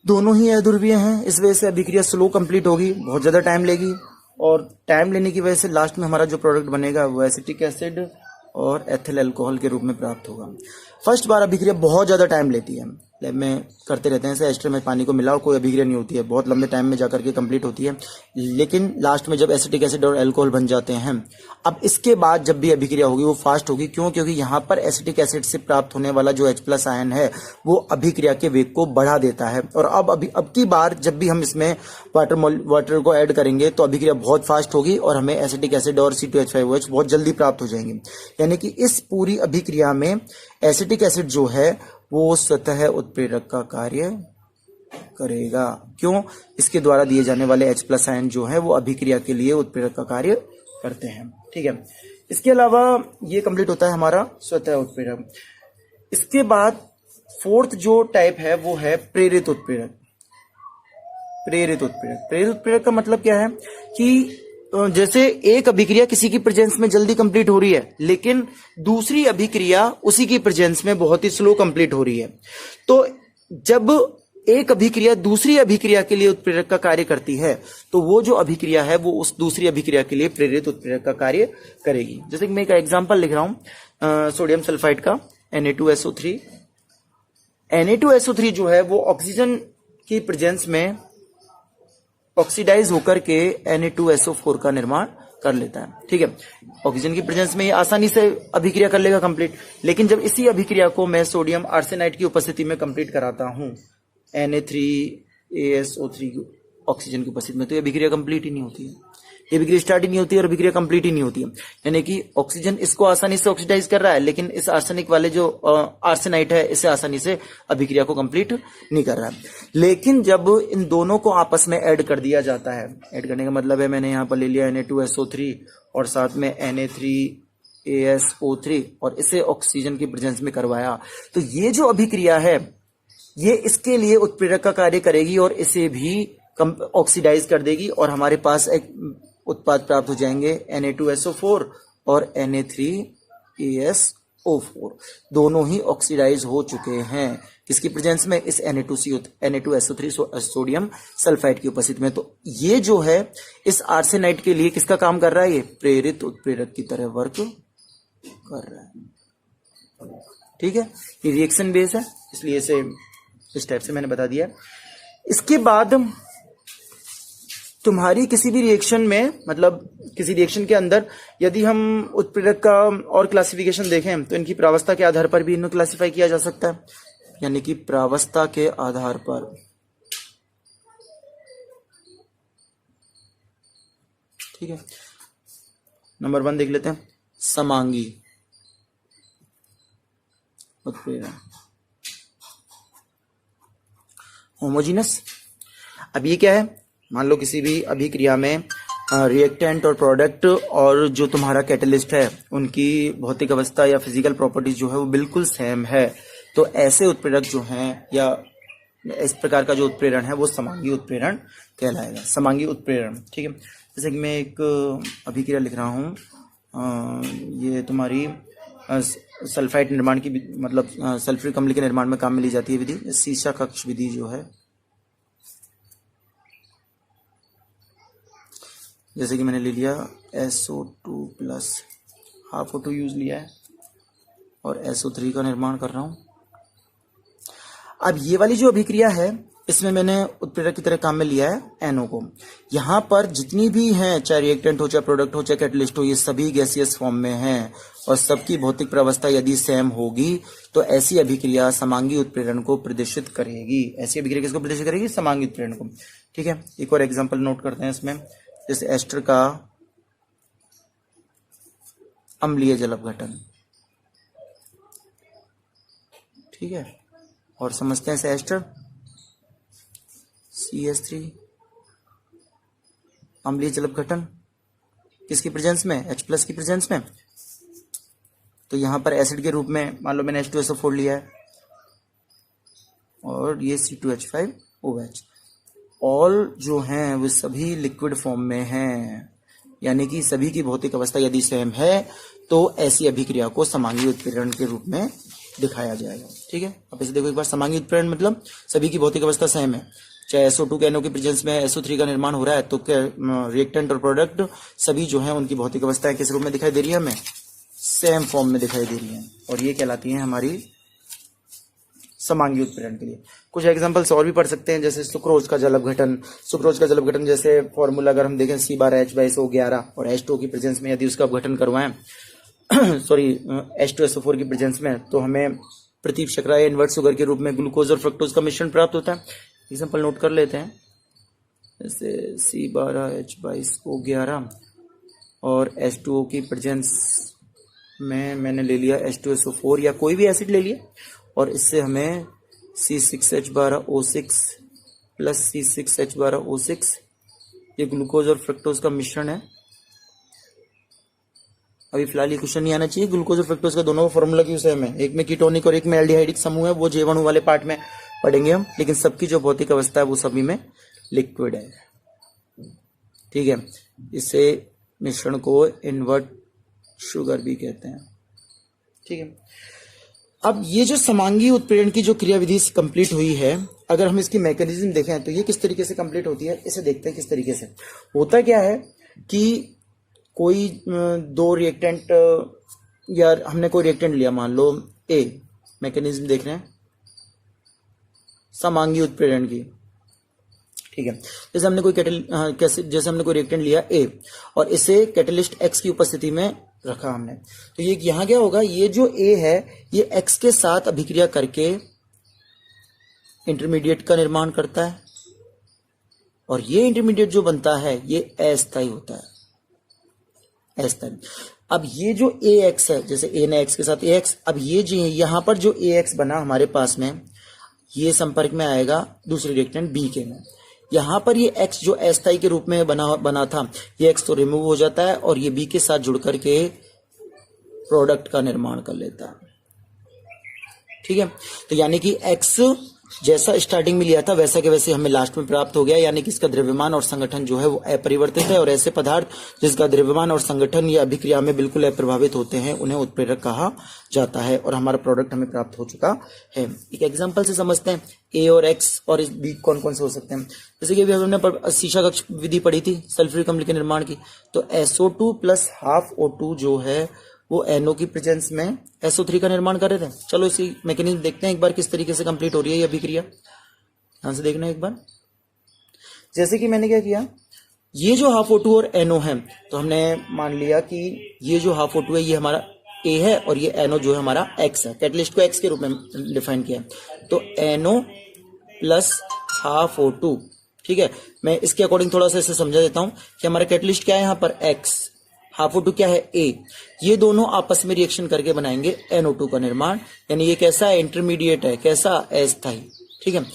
दोनों ही अध्रुवीय हैं, इस वजह से अभिक्रिया स्लो कंप्लीट होगी, बहुत ज्यादा टाइम लेगी, और टाइम लेने की वजह से लास्ट में हमारा जो प्रोडक्ट बनेगा वो एसिटिक एसिड और एथिल अल्कोहल के रूप में प्राप्त होगा। फर्स्ट बार अभिक्रिया बहुत ज्यादा टाइम लेती है, लैब में करते रहते हैं, ऐसे एस्टर में पानी को मिलाओ, कोई अभिक्रिया नहीं होती है, बहुत लंबे टाइम में जाकर के कंप्लीट होती है। लेकिन लास्ट में जब एसिटिक एसिड और अल्कोहल बन जाते हैं, अब इसके बाद जब भी अभिक्रिया होगी वो फास्ट होगी। क्यों? क्योंकि यहाँ पर एसिटिक एसिड से प्राप्त होने वाला जो H+ आयन है वो अभिक्रिया के वेग को बढ़ा देता है, और अब की बार जब भी हम इसमें वाटर को ऐड करेंगे तो अभिक्रिया बहुत फास्ट होगी और हमें एसिटिक एसिड और C2H5OH बहुत जल्दी प्राप्त हो जाएंगे। यानी कि इस पूरी अभिक्रिया में एसिटिक एसिड जो है वो स्वतः उत्प्रेरक का कार्य करेगा। क्यों? इसके द्वारा दिए जाने वाले H+ आयन जो है वो अभिक्रिया के लिए उत्प्रेरक का कार्य करते हैं। ठीक है, इसके अलावा ये कंप्लीट होता है हमारा स्वतः उत्प्रेरक। इसके बाद फोर्थ जो टाइप है वो है प्रेरित उत्प्रेरक। प्रेरित उत्प्रेरक का मतलब क्या है कि जैसे एक अभिक्रिया किसी की प्रेजेंस में जल्दी कंप्लीट हो रही है, लेकिन दूसरी अभिक्रिया उसी की प्रेजेंस में बहुत ही स्लो कंप्लीट हो रही है, तो जब एक अभिक्रिया दूसरी अभिक्रिया के लिए उत्प्रेरक का कार्य करती है तो वो जो अभिक्रिया है वो उस दूसरी अभिक्रिया के लिए प्रेरित उत्प्रेरक का कार्य करेगी। जैसे कि मैं एक एग्जांपल लिख रहा हूं, सोडियम सल्फाइड का Na2SO3। Na2SO3 जो है वो ऑक्सीजन की प्रेजेंस में ऑक्सीडाइज होकर के Na2SO4 का निर्माण कर लेता है। ठीक है, ऑक्सीजन की प्रेजेंस में ये आसानी से अभिक्रिया कर लेगा कंप्लीट, लेकिन जब इसी अभिक्रिया को मैं सोडियम आर्सेनाइड की उपस्थिति में कंप्लीट कराता हूं Na3ASO3 ऑक्सीजन की उपस्थिति में, तो ये अभिक्रिया कंप्लीट ही नहीं होती है, ये अभिक्रिया स्टार्ट ही नहीं होती है और अभिक्रिया कंप्लीट ही नहीं होती है। यानी कि ऑक्सीजन इसको आसानी से ऑक्सीडाइज कर रहा है, लेकिन इस आर्सेनिक वाले जो आर्सेनाइट है इसे आसानी से अभिक्रिया को कंप्लीट नहीं कर रहा है। लेकिन जब इन दोनों को आपस में ऐड कर दिया जाता है, ऐड करने का मतलब है मैंने यहाँ पर ले लिया Na2SO3 और साथ में Na3ASO3 और इसे ऑक्सीजन की प्रेजेंस में करवाया, तो ये जो अभिक्रिया है ये इसके लिए उत्प्रेरक का कार्य करेगी और इसे भी ऑक्सीडाइज कर देगी और हमारे पास एक उत्पाद प्राप्त हो जाएंगे Na2SO4 और Na3ASO4, दोनों ही ऑक्सीडाइज हो चुके हैं किसकी प्रेजेंस में, इस Na2SO3 सोडियम सल्फाइड की उपस्थिति में। तो ये जो है इस आर्सेनाइड के लिए किसका काम कर रहा है, ये प्रेरित उत्प्रेरक की तरह वर्क कर रहा है। ठीक है, ये रिएक्शन बेस है, इसलिए इसे इस टाइप से मैंने बता दिया। इसके बाद तुम्हारी किसी भी रिएक्शन में, मतलब किसी रिएक्शन के अंदर यदि हम उत्प्रेरक का और क्लासिफिकेशन देखें तो इनकी प्रावस्था के आधार पर भी इन्हें क्लासिफाई किया जा सकता है। यानी कि प्रावस्था के आधार पर, ठीक है, नंबर 1 देख लेते हैं, समांगी उत्प्रेरक, होमोजीनस। अब ये क्या है, मान लो किसी भी अभिक्रिया में रिएक्टेंट और प्रोडक्ट और जो तुम्हारा कैटलिस्ट है उनकी भौतिक अवस्था या फिजिकल प्रॉपर्टीज जो है वो बिल्कुल सेम है, तो ऐसे उत्प्रेरक जो हैं या इस प्रकार का जो उत्प्रेरण है वो समांगी उत्प्रेरण कहलाएगा, समांगी उत्प्रेरण। ठीक है, जैसे कि मैं एक अभिक्रिया लिख रहा हूँ, ये तुम्हारी सल्फाइड निर्माण की मतलब सल्फ्यूरिक अम्ल के निर्माण में काम में ली जाती है विधि, सीसा कक्ष विधि जो है। जैसे कि मैंने ले लिया SO2 plus half O2 use लिया है और SO3 का निर्माण कर रहा हूं। अब ये वाली जो अभिक्रिया है इसमें मैंने उत्प्रेरक की तरह काम में लिया है NO को। यहाँ पर जितनी भी हैं, चाहे रिएक्टेंट हो, चाहे प्रोडक्ट हो, चाहे कैटलिस्ट हो, ये सभी गैसियस फॉर्म में हैं और सबकी भौतिक प्रवस्था यदि सेम होगी तो ऐसी अभिक्रिया समांगी उत्प्रेरण को प्रदर्शित करेगी। ऐसी अभिक्रिया किसको प्रदर्शित करेगी? समांगी उत्प्रेरण को। ठीक है, एक और एग्जाम्पल नोट करते हैं इसमें, जैसे एस्टर का अम्लीय जल अपघटन। ठीक है, और समझते हैं इसे एस्टर CH3 अम्लीय जल अपघटन किसकी प्रेजेंस में? H+ की प्रेजेंस में। तो यहां पर एसिड के रूप में मान लो मैंने H2SO4 लिया है और ये C2H5OH, ऑल जो हैं वो सभी लिक्विड फॉर्म में हैं, यानी कि सभी की भौतिक अवस्था यदि सेम है तो ऐसी अभिक्रिया को समांगी उत्प्रेरण के रूप में दिखाया जाएगा। ठीक है, अब इसे देखो एक बार, समांगी उत्प्रेरण मतलब सभी की भौतिक अवस्था सेम है, चाहे SO2 के NO की प्रेजेंस में SO3 का निर्माण हो रहा है तो रिएक्टेंट और प्रोडक्ट सभी जो है उनकी भौतिक अवस्थाएं किस रूप में दिखाई दे रही है? हमें सेम फॉर्म में दिखाई दे रही है और ये कहलाती है हमारी समांगी उत्प्रेरण के लिए। कुछ एग्जांपल्स और भी पढ़ सकते हैं, जैसे सुक्रोज का जल अपघटन। सुक्रोज का जल अपघटन जैसे फॉर्मूला अगर हम देखें C/H/SO11 और H2O की प्रेजेंस में यदि उसका अपघटन करवाएं सॉरी H2SO4 की प्रेजेंस में, तो हमें प्रतिशर्करा या इन्वर्ट शुगर के रूप में ग्लूकोज और फ्रक्टोज का मिश्रण प्राप्त होता है। एग्जाम्पल नोट कर लेते हैं, जैसे C12H22O11 और H2O की प्रेजेंस में मैंने ले लिया H2SO4 या कोई भी एसिड ले लिया और इससे हमें C6H12O6 प्लस C6H12O6 ये ग्लूकोज और फ्रक्टोज का मिश्रण है। अभी फिलहाल ये क्वेश्चन नहीं आना चाहिए, ग्लूकोज और फ्रक्टोज का दोनों फॉर्मूला क्यों सेम है, एक में कीटोनिक और एक में एल्डिहाइडिक समूह है, वो जीवाणु वाले पार्ट में पढ़ेंगे हम, लेकिन सबकी जो भौतिक अवस्था है वो सभी में लिक्विड है। ठीक है, इसे मिश्रण को इन्वर्ट शुगर भी कहते हैं। ठीक है, अब ये जो समांगी उत्प्रेरण की जो क्रियाविधि कंप्लीट हुई है, अगर हम इसकी मैकेनिज्म देखें तो ये किस तरीके से कंप्लीट होती है, इसे देखते हैं किस तरीके से होता। क्या है कि कोई दो रिएक्टेंट या हमने कोई रिएक्टेंट लिया, मान लो A, मैकेनिज्म देख रहे हैं समांगी उत्प्रेरण की। ठीक है, जैसे हमने कोई जैसे हमने कोई रिएक्टेंट लिया A और इसे कैटलिस्ट X की उपस्थिति में रखा हमने, तो ये यहां क्या होगा, ये जो A है ये X के साथ अभिक्रिया करके इंटरमीडिएट का निर्माण करता है और ये इंटरमीडिएट जो बनता है ये अस्थायी होता है, अस्थायी। अब ये जो AX है, जैसे A ने X के साथ AX, अब ये जो यहां पर जो AX बना हमारे पास में, ये संपर्क में आएगा दूसरे रिएक्टेंट B के में। यहां पर ये X जो अस्थायी के रूप में बना था, ये X तो रिमूव हो जाता है और ये B के साथ जुड़ करके प्रोडक्ट का निर्माण कर लेता है। ठीक है, तो यानी कि X जैसा स्टार्टिंग में लिया था वैसा के वैसे हमें लास्ट में प्राप्त हो गया, यानी कि इसका द्रव्यमान और संगठन जो है वो अपरिवर्तित है और ऐसे पदार्थ जिसका द्रव्यमान और संगठन या अभिक्रिया में बिल्कुल अप्रभावित होते हैं उन्हें उत्प्रेरक कहा जाता है और हमारा प्रोडक्ट हमें प्राप्त हो चुका है। एक एग्जांपल से समझते हैं A और X और इस B कौन कौन से हो सकते हैं। जैसे कि अभी हमने सीसा कक्ष विधि पढ़ी थी सल्फ्यूरिक अम्ल के निर्माण की, तो SO2 प्लस हाफ O2 जो है वो NO की प्रेजेंस में SO3 का निर्माण कर रहे थे। चलो इसी मैकेनिज्म देखते हैं एक बार किस तरीके से कंप्लीट हो रही है ये अभिक्रिया, ध्यान से देखना एक बार। जैसे कि मैंने क्या किया, ये जो हाफ O2 और NO है, तो हमने मान लिया कि ये जो हाफ O2 है ये हमारा A है और ये NO जो है हमारा X है, कैटलिस्ट को X के रूप में डिफाइन किया, तो NO प्लस हाफ O2। ठीक है, मैं इसके अकॉर्डिंग थोड़ा सा इसे समझा देता हूं कि हमारा कैटलिस्ट क्या है यहाँ पर X, हाफ O2 क्या है A, ये दोनों आपस में रिएक्शन करके बनाएंगे NO2 का निर्माण, यानी ये कैसा है, इंटरमीडिएट है, कैसा, अस्थायी। ठीक है,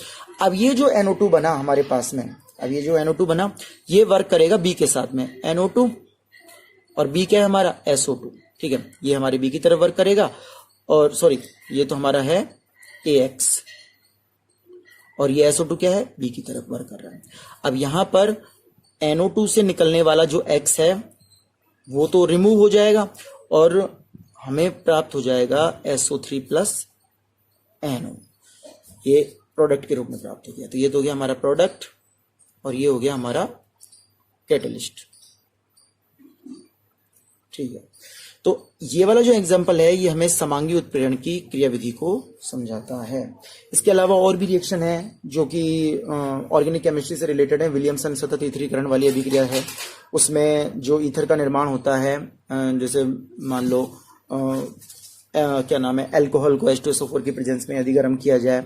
अब ये जो NO2 बना हमारे पास में, अब ये जो NO2 बना ये वर्क करेगा B के साथ में, NO2 और B क्या है हमारा SO2, ठीक है, ये हमारे B की तरफ वर्क करेगा, और सॉरी ये तो हमारा है AX और ये SO2 क्या है B की तरफ वर्क कर रहा है। अब यहां पर NO2 से निकलने वाला जो X है वो तो रिमूव हो जाएगा और हमें प्राप्त हो जाएगा SO3 प्लस NO, ये प्रोडक्ट के रूप में प्राप्त हो गया। तो ये तो हो गया हमारा प्रोडक्ट और ये हो गया हमारा कैटलिस्ट, ठीक है। तो ये वाला जो एग्जांपल है ये हमें समांगी उत्प्रेरण की क्रियाविधि को समझाता है। इसके अलावा और भी रिएक्शन है जो कि ऑर्गेनिक केमिस्ट्री से रिलेटेड है। विलियमसन सतत ईथरीकरण वाली अभिक्रिया है, उसमें जो ईथर का निर्माण होता है, जैसे मान लो क्या नाम है, अल्कोहल को H2SO4 की प्रेजेंस में यदि गर्म किया जाए,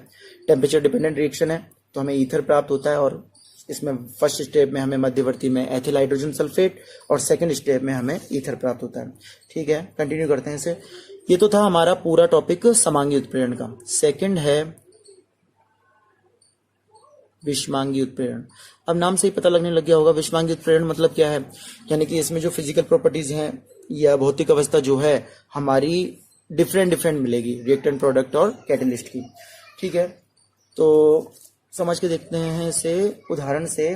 टेम्परेचर डिपेंडेंट रिएक्शन है तो हमें ईथर प्राप्त होता है, और इसमें फर्स्ट स्टेप में हमें मध्यवर्ती में एथिल हाइड्रोजन सल्फेट और सेकंड स्टेप में हमें ईथर प्राप्त होता है, ठीक है। कंटिन्यू करते हैं इसे। ये तो था हमारा पूरा टॉपिक समांगी उत्प्रेरण का। सेकंड है विषमांगी उत्प्रेरण। अब नाम से ही पता लगने लग गया होगा विषमांगी उत्प्रेरण मतलब क्या है, यानी कि इसमें जो फिजिकल प्रॉपर्टीज हैं या भौतिक अवस्था जो है हमारी डिफरेंट मिलेगी रिएक्टेंट प्रोडक्ट और कैटलिस्ट की, ठीक है। तो समझ के देखते हैं इसे उदाहरण से।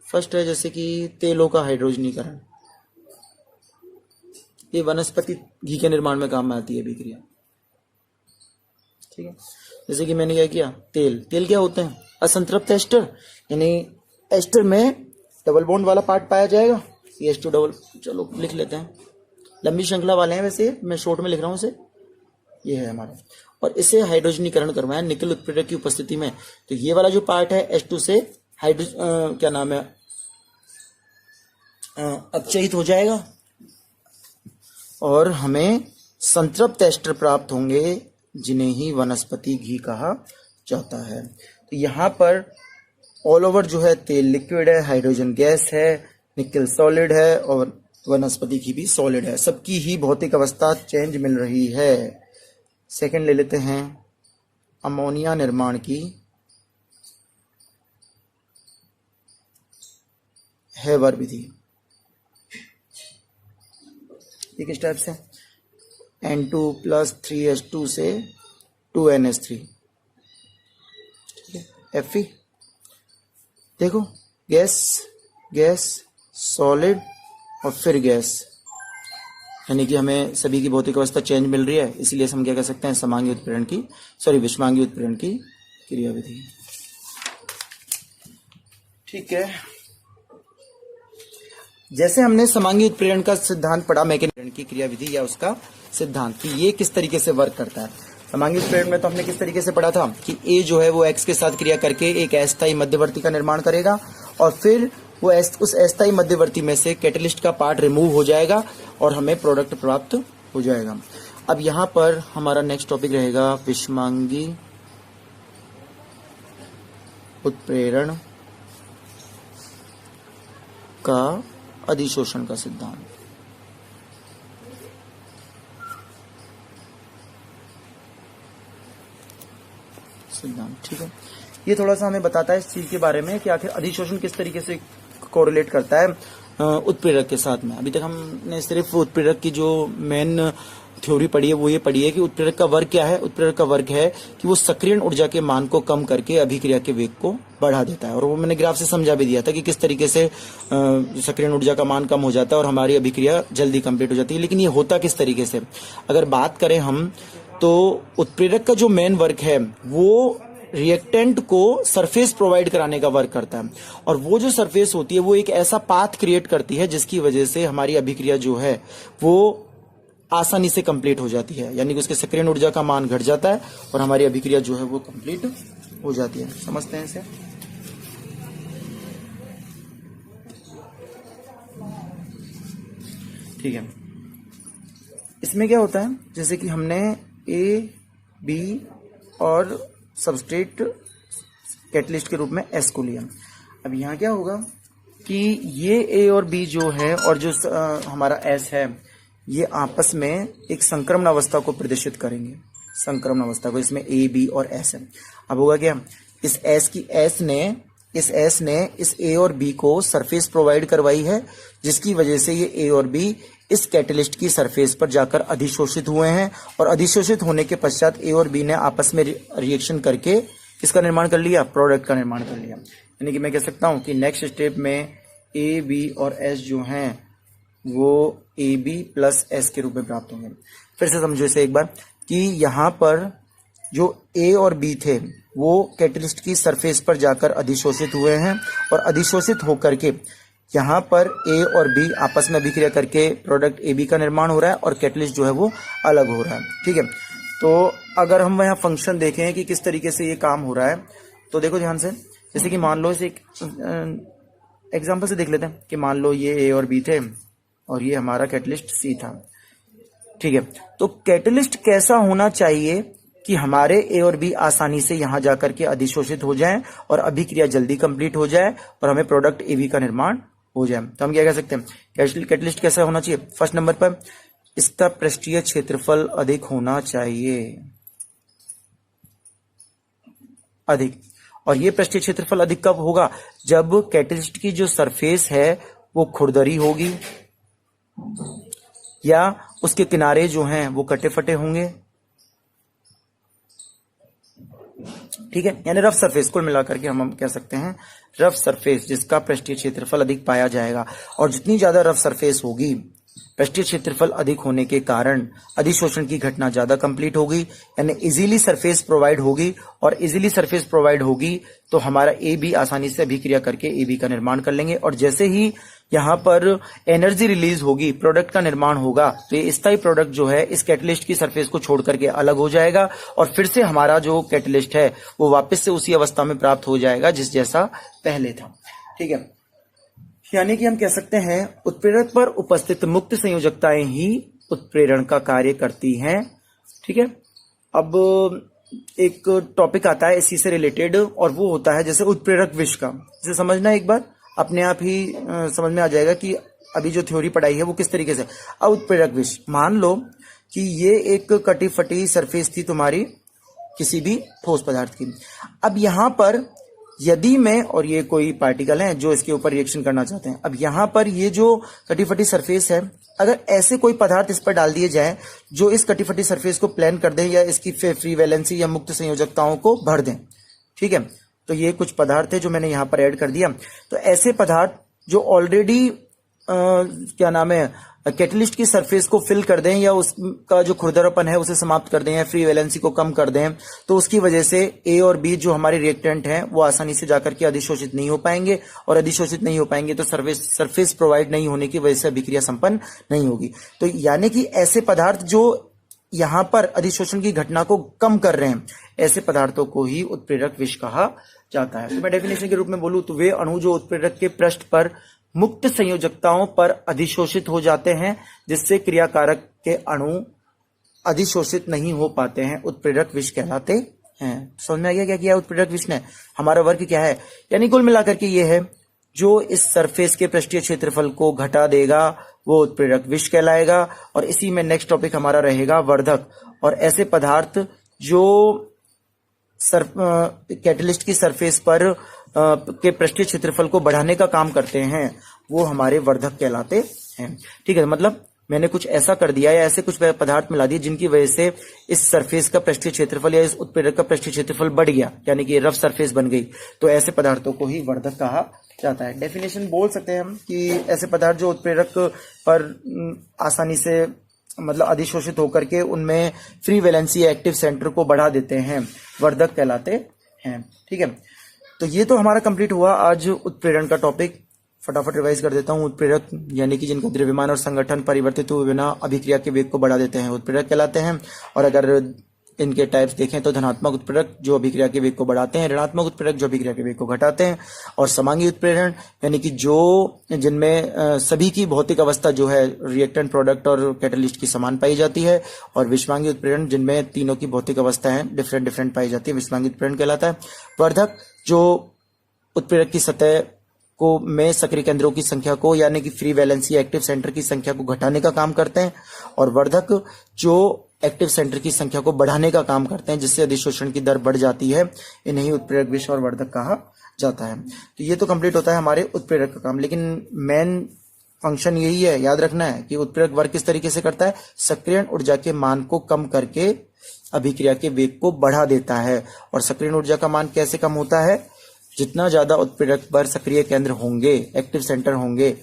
फर्स्ट है जैसे कि तेलों का हाइड्रोजनीकरण, ये वनस्पति घी के निर्माण में काम में आती है अभिक्रिया, ठीक है। जैसे कि मैंने क्या किया, तेल क्या होते हैं, असंतृप्त एस्टर, यानी एस्टर में डबल बॉन्ड वाला पार्ट पाया जाएगा, CH2 डबल, चलो लिख लेते हैं, लंबी श्रृंखला वाले हैं वैसे, मैं शॉर्ट में लिख रहा हूं इसे, ये है हमारा, और इसे हाइड्रोजनीकरण करवाया निकल उत्प्रेरक की उपस्थिति में। तो ये वाला जो पार्ट है H2 से क्या नाम है अपचयित हो जाएगा और हमें संतृप्त एस्टर प्राप्त होंगे जिन्हें ही वनस्पति घी कहा जाता है। तो यहाँ पर ऑल ओवर जो है तेल लिक्विड है, हाइड्रोजन गैस है, निकल सॉलिड है और वनस्पति घी भी सॉलिड है, सबकी ही भौतिक अवस्था चेंज मिल रही है। सेकंड ले लेते हैं अमोनिया निर्माण की हेवर विधि। ये किस टाइप से, N2 प्लस 3H2 से 2NH3, ठीक है, Fe। देखो गैस सॉलिड और फिर गैस, यानी कि हमें सभी की भौतिक अवस्था चेंज मिल रही है, इसीलिए हम क्या कह सकते हैं समांगी उत्प्रेरण की, विषमांगी उत्प्रेरण की क्रियाविधि, ठीक है। जैसे हमने समांगी उत्प्रेरण का सिद्धांत पढ़ा, मैकेनिकल की क्रियाविधि या उसका सिद्धांत कि ये किस तरीके से वर्क करता है। समांगी उत्प्रेरण में तो हमने किस तरीके से पढ़ा था कि A जो है वो X के साथ क्रिया करके एक अस्थायी मध्यवर्ती का निर्माण करेगा और फिर वो उस अस्थायी मध्यवर्ती में से कैटलिस्ट का पार्ट रिमूव हो जाएगा और हमें प्रोडक्ट प्राप्त हो जाएगा। अब यहाँ पर हमारा नेक्स्ट टॉपिक रहेगा विषमांगी उत्प्रेरण का अधिशोषण का सिद्धांत। ठीक है, ये थोड़ा सा हमें बताता है इस चीज के बारे में कि आखिर अधिशोषण किस तरीके से कोरिलेट करता है उत्प्रेरक के साथ में। अभी तक हमने सिर्फ उत्प्रेरक की जो मेन थ्योरी पढ़ी है वो ये पढ़ी है कि उत्प्रेरक का वर्ग क्या है। उत्प्रेरक का वर्ग है कि वो सक्रियण ऊर्जा के मान को कम करके अभिक्रिया के वेग को बढ़ा देता है, और वो मैंने ग्राफ से समझा भी दिया था कि किस तरीके से सक्रियण ऊर्जा का मान कम हो जाता है और हमारी अभिक्रिया जल्दी कंप्लीट हो जाती है। लेकिन ये होता किस तरीके से, अगर बात करें हम तो उत्प्रेरक का जो मेन वर्क है वो रिएक्टेंट को सरफेस प्रोवाइड कराने का वर्क करता है, और वो जो सरफेस होती है वो एक ऐसा पाथ क्रिएट करती है जिसकी वजह से हमारी अभिक्रिया जो है वो आसानी से कंप्लीट हो जाती है, यानी कि उसके सक्रियण ऊर्जा का मान घट जाता है और हमारी अभिक्रिया जो है वो कंप्लीट हो जाती है। समझते हैं इसे। ठीक है, इसमें क्या होता है, जैसे कि हमने A, B और सबस्ट्रेट कैटलिस्ट के रूप में S को लिया। अब यहाँ क्या होगा कि ये A और B जो है और जो हमारा S है ये आपस में एक संक्रमण अवस्था को प्रदर्शित करेंगे, संक्रमण अवस्था को। इसमें A, B और S है। अब होगा क्या, इस S ने इस S ने इस A और B को सरफेस प्रोवाइड करवाई है, जिसकी वजह से ये A और B इस कैटलिस्ट की सरफेस पर जाकर अधिशोषित हुए हैं और अधिशोषित होने के पश्चात A और B ने आपस में रिएक्शन करके किसका निर्माण कर लिया, प्रोडक्ट का निर्माण कर लिया। यानी कि मैं कह सकता हूं कि नेक्स्ट स्टेप में A, B और S जो हैं वो AB प्लस S के रूप में प्राप्त होंगे। फिर से समझो इसे एक बार कि यहाँ पर जो A और B थे वो कैटलिस्ट की सरफेस पर जाकर अधिशोषित हुए हैं और अधिशोषित होकर के यहाँ पर A और B आपस में अभिक्रिया करके प्रोडक्ट AB का निर्माण हो रहा है और कैटलिस्ट जो है वो अलग हो रहा है। ठीक है, तो अगर हम यहाँ फंक्शन देखें कि किस तरीके से ये काम हो रहा है, तो देखो ध्यान से, जैसे कि मान लो इसे एक एग्जाम्पल से देख लेते हैं कि मान लो ये A और B थे और ये हमारा कैटलिस्ट C था। ठीक है, तो कैटलिस्ट कैसा होना चाहिए कि हमारे A और B आसानी से यहां जाकर के अधिशोषित हो जाएं और अभिक्रिया जल्दी कंप्लीट हो जाए और हमें प्रोडक्ट AB का निर्माण हो जाए। तो हम क्या कह सकते हैं, कैटलिस्ट कैसा होना चाहिए? फर्स्ट नंबर पर इसका पृष्ठीय क्षेत्रफल अधिक होना चाहिए, अधिक। और ये पृष्ठीय क्षेत्रफल अधिक कब होगा? जब कैटलिस्ट की जो सरफेस है वो खुरदरी होगी या उसके किनारे जो हैं वो कटे फटे होंगे। ठीक है, यानी रफ सरफेस, कुल मिलाकर के हम कह सकते हैं रफ सरफेस जिसका पृष्ठीय क्षेत्रफल अधिक पाया जाएगा। और जितनी ज्यादा रफ सरफेस होगी, पृष्ठीय क्षेत्रफल अधिक होने के कारण अधिशोषण की घटना ज्यादा कंप्लीट होगी, यानी इजीली सरफेस प्रोवाइड होगी। और इजीली सरफेस प्रोवाइड होगी तो हमारा ए बी आसानी से अभिक्रिया करके ए बी का निर्माण कर लेंगे। और जैसे ही यहाँ पर एनर्जी रिलीज होगी, प्रोडक्ट का निर्माण होगा, तो ये स्थायी प्रोडक्ट जो है इस कैटलिस्ट की सरफेस को छोड़ करके अलग हो जाएगा और फिर से हमारा जो कैटलिस्ट है वो वापस से उसी अवस्था में प्राप्त हो जाएगा जिस जैसा पहले था। ठीक है, यानी कि हम कह सकते हैं उत्प्रेरक पर उपस्थित मुक्त संयोजकताएं ही उत्प्रेरण का कार्य करती हैं। ठीक है, अब एक टॉपिक आता है इसी से रिलेटेड और वो होता है जैसे उत्प्रेरक विष का। इसे समझना एक बार, अपने आप ही समझ में आ जाएगा कि अभी जो थ्योरी पढ़ाई है वो किस तरीके से। अब उत्प्रेरक विष, मान लो कि ये एक कटी फटी सरफेस थी तुम्हारी किसी भी ठोस पदार्थ की। अब यहां पर यदि मैं, और ये कोई पार्टिकल है जो इसके ऊपर रिएक्शन करना चाहते हैं, अब यहां पर ये जो कटी फटी सरफेस है, अगर ऐसे कोई पदार्थ इस पर डाल दिए जाए जो इस कटी फटी सरफेस को प्लान कर दें या इसकी फ्री वैलेंसी या मुक्त संयोजकताओं को भर दें। ठीक है, तो ये कुछ पदार्थ है जो मैंने यहां पर ऐड कर दिया। तो ऐसे पदार्थ जो ऑलरेडी क्या नाम है कैटलिस्ट की सरफेस को फिल कर दें या उसका जो खुरदरापन है उसे समाप्त कर दें या फ्री वैलेंसी को कम कर दें, तो उसकी वजह से ए और बी जो हमारे रिएक्टेंट हैं वो आसानी से जाकर के अधिशोषित नहीं हो पाएंगे और अधिशोषित नहीं हो पाएंगे तो सरफेस प्रोवाइड नहीं होने की वजह से अभिक्रिया संपन्न नहीं होगी। तो यानी कि ऐसे पदार्थ जो यहां पर अधिशोषण की घटना को कम कर रहे हैं, ऐसे पदार्थों को ही उत्प्रेरक विष कहा जाता है। तो मैं डेफिनेशन के रूप में बोलूं तो वे अणु जो उत्प्रेरक के पृष्ठ पर मुक्त संयोजकताओं पर अधिशोषित हो जाते हैं जिससे क्रियाकारक के अणु अधिशोषित नहीं हो पाते हैं, उत्प्रेरक विष कहलाते हैं। समझ में आ गया क्या किया उत्प्रेरक विष ने? हमारा वर्क क्या है, यानी कुल मिलाकर के ये है जो इस सरफेस के पृष्ठीय क्षेत्रफल को घटा देगा वो उत्प्रेरक विष कहलाएगा। और इसी में नेक्स्ट टॉपिक हमारा रहेगा वर्धक। और ऐसे पदार्थ जो कैटलिस्ट की सरफेस पर के पृष्ठीय क्षेत्रफल को बढ़ाने का काम करते हैं वो हमारे वर्धक कहलाते हैं। ठीक है, मतलब मैंने कुछ ऐसा कर दिया या ऐसे कुछ पदार्थ मिला दिए जिनकी वजह से इस सरफेस का पृष्ठीय क्षेत्रफल या इस उत्प्रेरक का पृष्ठीय क्षेत्रफल बढ़ गया, यानी कि रफ सरफेस बन गई, तो ऐसे पदार्थों को ही वर्धक कहा जाता है। डेफिनेशन बोल सकते हैं हम कि ऐसे पदार्थ जो उत्प्रेरक पर आसानी से मतलब अधिशोषित होकर के उनमें फ्री वैलेंसी एक्टिव सेंटर को बढ़ा देते हैं, वर्धक कहलाते हैं। ठीक है, तो ये तो हमारा कंप्लीट हुआ आज उत्प्रेरण का टॉपिक। फटाफट रिवाइज कर देता हूँ। उत्प्रेरक यानी कि जिनका द्रव्यमान और संगठन परिवर्तित हुए बिना अभिक्रिया के वेग को बढ़ा देते हैं, उत्प्रेरक कहलाते हैं। और अगर इनके टाइप्स देखें तो धनात्मक उत्प्रेरक जो अभिक्रिया के वेग को बढ़ाते हैं, ऋणात्मक उत्प्रेरक जो अभिक्रिया के वेग को घटाते हैं, और समांगी उत्प्रेरण यानी कि जो जिनमें सभी की भौतिक अवस्था जो है रिएक्टेंट, प्रोडक्ट और कैटलिस्ट की समान पाई जाती है, और विषमांगी उत्प्रेरण जिनमें तीनों की भौतिक अवस्थाएं डिफरेंट पाई जाती है, विषमांगी उत्प्रेरण कहलाता है। वर्धक जो उत्प्रेरक की सतह को में सक्रिय केंद्रों की संख्या को यानी कि फ्री वैलेंसी एक्टिव सेंटर की संख्या को घटाने का काम करते हैं, और वर्धक जो एक्टिव सेंटर की संख्या को बढ़ाने का काम करते हैं जिससे अधिशोषण की दर बढ़ जाती है। इन्हें उत्प्रेरक विष और वर्धक कहा जाता है। तो ये तो कंप्लीट होता है हमारे उत्प्रेरक का काम, लेकिन मेन फंक्शन यही है, याद रखना है कि उत्प्रेरक वर्क किस तरीके से करता है, सक्रियण ऊर्जा के मान को कम करके अभिक्रिया के वेग को बढ़ा देता है। और सक्रियण ऊर्जा का मान कैसे कम होता है, जितना ज्यादा उत्प्रेरक पर सक्रिय केंद्र होंगे, एक्टिव सेंटर होंगे,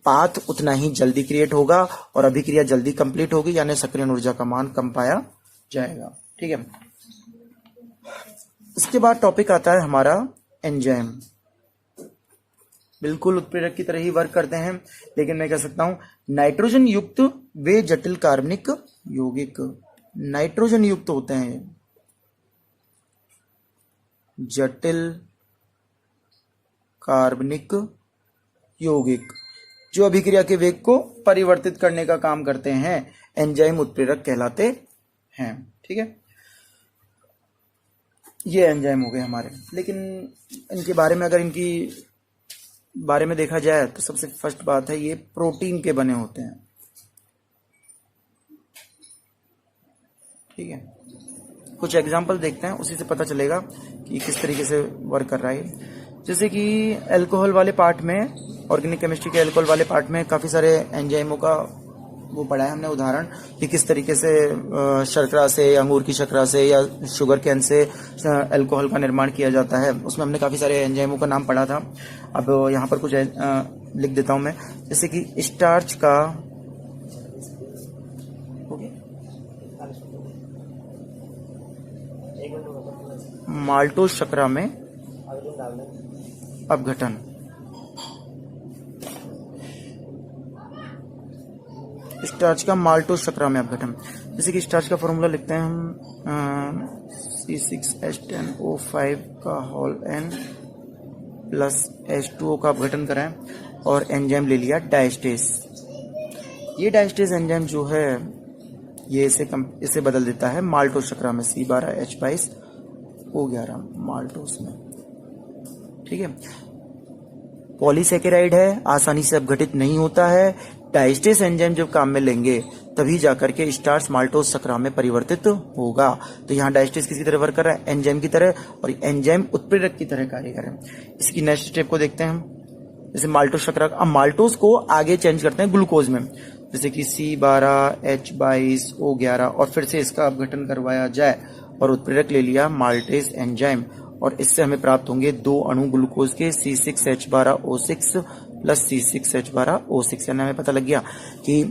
पाथ उतना ही जल्दी क्रिएट होगा और अभिक्रिया जल्दी कंप्लीट होगी, यानी सक्रियण ऊर्जा का मान कम पाया जाएगा। ठीक है, इसके बाद टॉपिक आता है हमारा एंजाइम। बिल्कुल उत्प्रेरक की तरह ही वर्क करते हैं, लेकिन मैं कह सकता हूं नाइट्रोजन युक्त वे जटिल कार्बनिक यौगिक, नाइट्रोजन युक्त होते हैं जटिल कार्बनिक यौगिक, जो अभिक्रिया के वेग को परिवर्तित करने का काम करते हैं, एंजाइम उत्प्रेरक कहलाते हैं। ठीक है, ये एंजाइम हो गए हमारे। लेकिन इनके बारे में अगर इनकी बारे में देखा जाए तो सबसे फर्स्ट बात है, ये प्रोटीन के बने होते हैं। ठीक है, कुछ एग्जांपल देखते हैं, उसी से पता चलेगा कि किस तरीके से वर्क कर रहा है। जैसे कि अल्कोहल वाले पार्ट में, ऑर्गेनिक केमिस्ट्री के अल्कोहल वाले पार्ट में काफी सारे एंजाइमों का वो पढ़ा है हमने उदाहरण, कि किस तरीके से शर्करा से, अंगूर की शर्करा से या शुगर कैन से अल्कोहल का निर्माण किया जाता है। उसमें हमने काफी सारे एंजाइमों का नाम पढ़ा था। अब यहाँ पर कुछ लिख देता हूं मैं, जैसे कि स्टार्च का माल्टोज शर्करा में अपघटन, स्टार्च का माल्टोज शर्करा में अपघटन। जैसे कि स्टार्च का फॉर्मूला लिखते हैं हम C6H10O5 का होल N प्लस H2O का अपघटन कराएं और एंजाइम ले लिया डायस्टेज। ये डायस्टेज एंजाइम जो है ये इसे बदल देता है माल्टोज शर्करा में, C12H22O11 माल्टोज में। ठीक है, पॉलीसेकेराइड है, आसानी से अपघटित नहीं होता है। डायस्टेज एंजाइम जब काम में लेंगे तभी जाकर के स्टार्च माल्टोज शर्करा में परिवर्तित होगा। तो यहाँ डायस्टेज किसी तरह वर्क कर रहा है, एंजाइम की तरह, और एंजाइम उत्प्रेरक की तरह कार्य कर रहे हैं। इसकी नेक्स्ट स्टेप को देखते हैं हम। जैसे माल्टोज शर्करा, अब माल्टोज को आगे चेंज करते हैं ग्लूकोज में, जैसे कि C12H22O11 और फिर से इसका अपघटन करवाया जाए और उत्प्रेरक ले लिया माल्टेज एंजाइम, और इससे हमें प्राप्त होंगे दो अणु ग्लूकोज के C6H12O6 प्लस C6H12O6। यानी हमें पता लग गया कि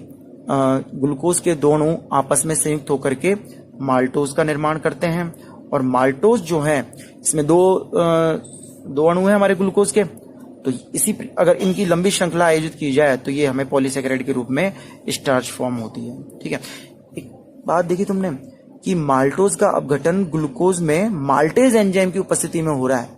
ग्लूकोज के दो अणु आपस में संयुक्त होकर के माल्टोज का निर्माण करते हैं। और माल्टोज जो है इसमें दो अणु हैं हमारे ग्लूकोज के, तो इसी अगर इनकी लंबी श्रृंखला आयोजित की जाए तो ये हमें पॉलीसेकेराइड के रूप में स्टार्च फॉर्म होती है। ठीक है, एक बात देखी तुमने कि माल्टोज का अपघटन ग्लूकोज में माल्टेज एंजाइम की उपस्थिति में हो रहा है,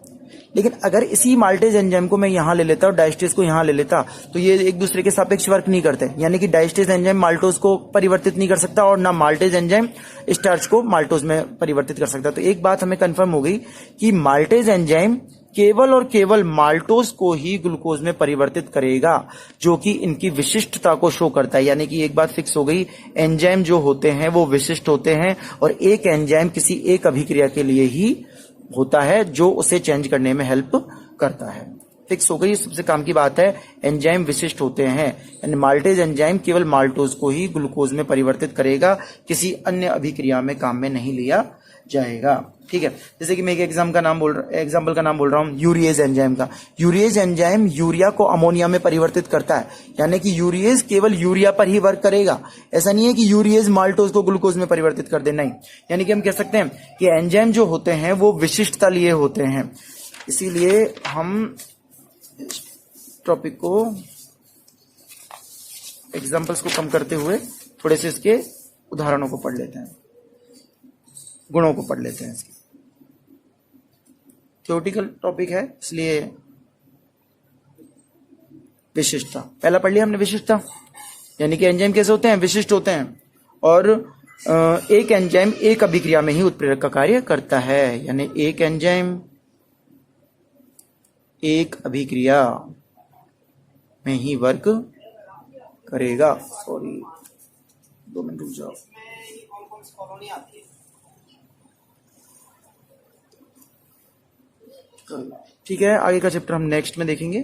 लेकिन अगर इसी माल्टेज एंजाइम को मैं यहां ले लेता और डायस्टेज को यहां ले लेता तो ये एक दूसरे के सापेक्ष वर्क नहीं करते, यानी कि डायस्टेज एंजाइम माल्टोज को परिवर्तित नहीं कर सकता और ना माल्टेज एंजाइम स्टार्च को माल्टोज में परिवर्तित कर सकता। तो एक बात हमें कंफर्म हो गई कि माल्टेज एंजाइम केवल और केवल माल्टोज को ही ग्लूकोज में परिवर्तित करेगा, जो कि इनकी विशिष्टता को शो करता है। यानी कि एक बात फिक्स हो गई, एंजाइम जो होते हैं वो विशिष्ट होते हैं और एक एंजाइम किसी एक अभिक्रिया के लिए ही होता है जो उसे चेंज करने में हेल्प करता है। फिक्स हो गई, सबसे काम की बात है, एंजाइम विशिष्ट होते हैं, यानी माल्टेज एंजाइम केवल माल्टोज को ही ग्लूकोज में परिवर्तित करेगा, किसी अन्य अभिक्रिया में काम में नहीं लिया जाएगा। ठीक है, जैसे कि मैं एक एग्जाम्पल का नाम बोल रहा हूं, यूरिएज एंजाइम का। यूरिएज एंजाइम यूरिया को अमोनिया में परिवर्तित करता है, यानी कि यूरिएज केवल यूरिया पर ही वर्क करेगा। ऐसा नहीं है कि यूरिएज माल्टोज को ग्लूकोज में परिवर्तित कर दे, नहीं। यानी कि हम कह सकते हैं कि एंजाइम जो होते हैं वो विशिष्टता लिए होते हैं। इसीलिए हम इस टॉपिक को, एग्जाम्पल्स को कम करते हुए थोड़े से इसके उदाहरणों को पढ़ लेते हैं, गुणों को पढ़ लेते हैं। इसकी थ्योरेटिकल टॉपिक है, इसलिए विशिष्टता पहला पढ़ लिया हमने। विशिष्टता यानी कि एंजाइम कैसे होते हैं, विशिष्ट होते हैं, और एक एंजाइम एक अभिक्रिया में ही उत्प्रेरक का कार्य करता है, यानी एक एंजाइम एक अभिक्रिया में ही वर्क करेगा। सॉरी 2 मिनट रुक जाओ। ठीक है, आगे का चैप्टर हम नेक्स्ट में देखेंगे।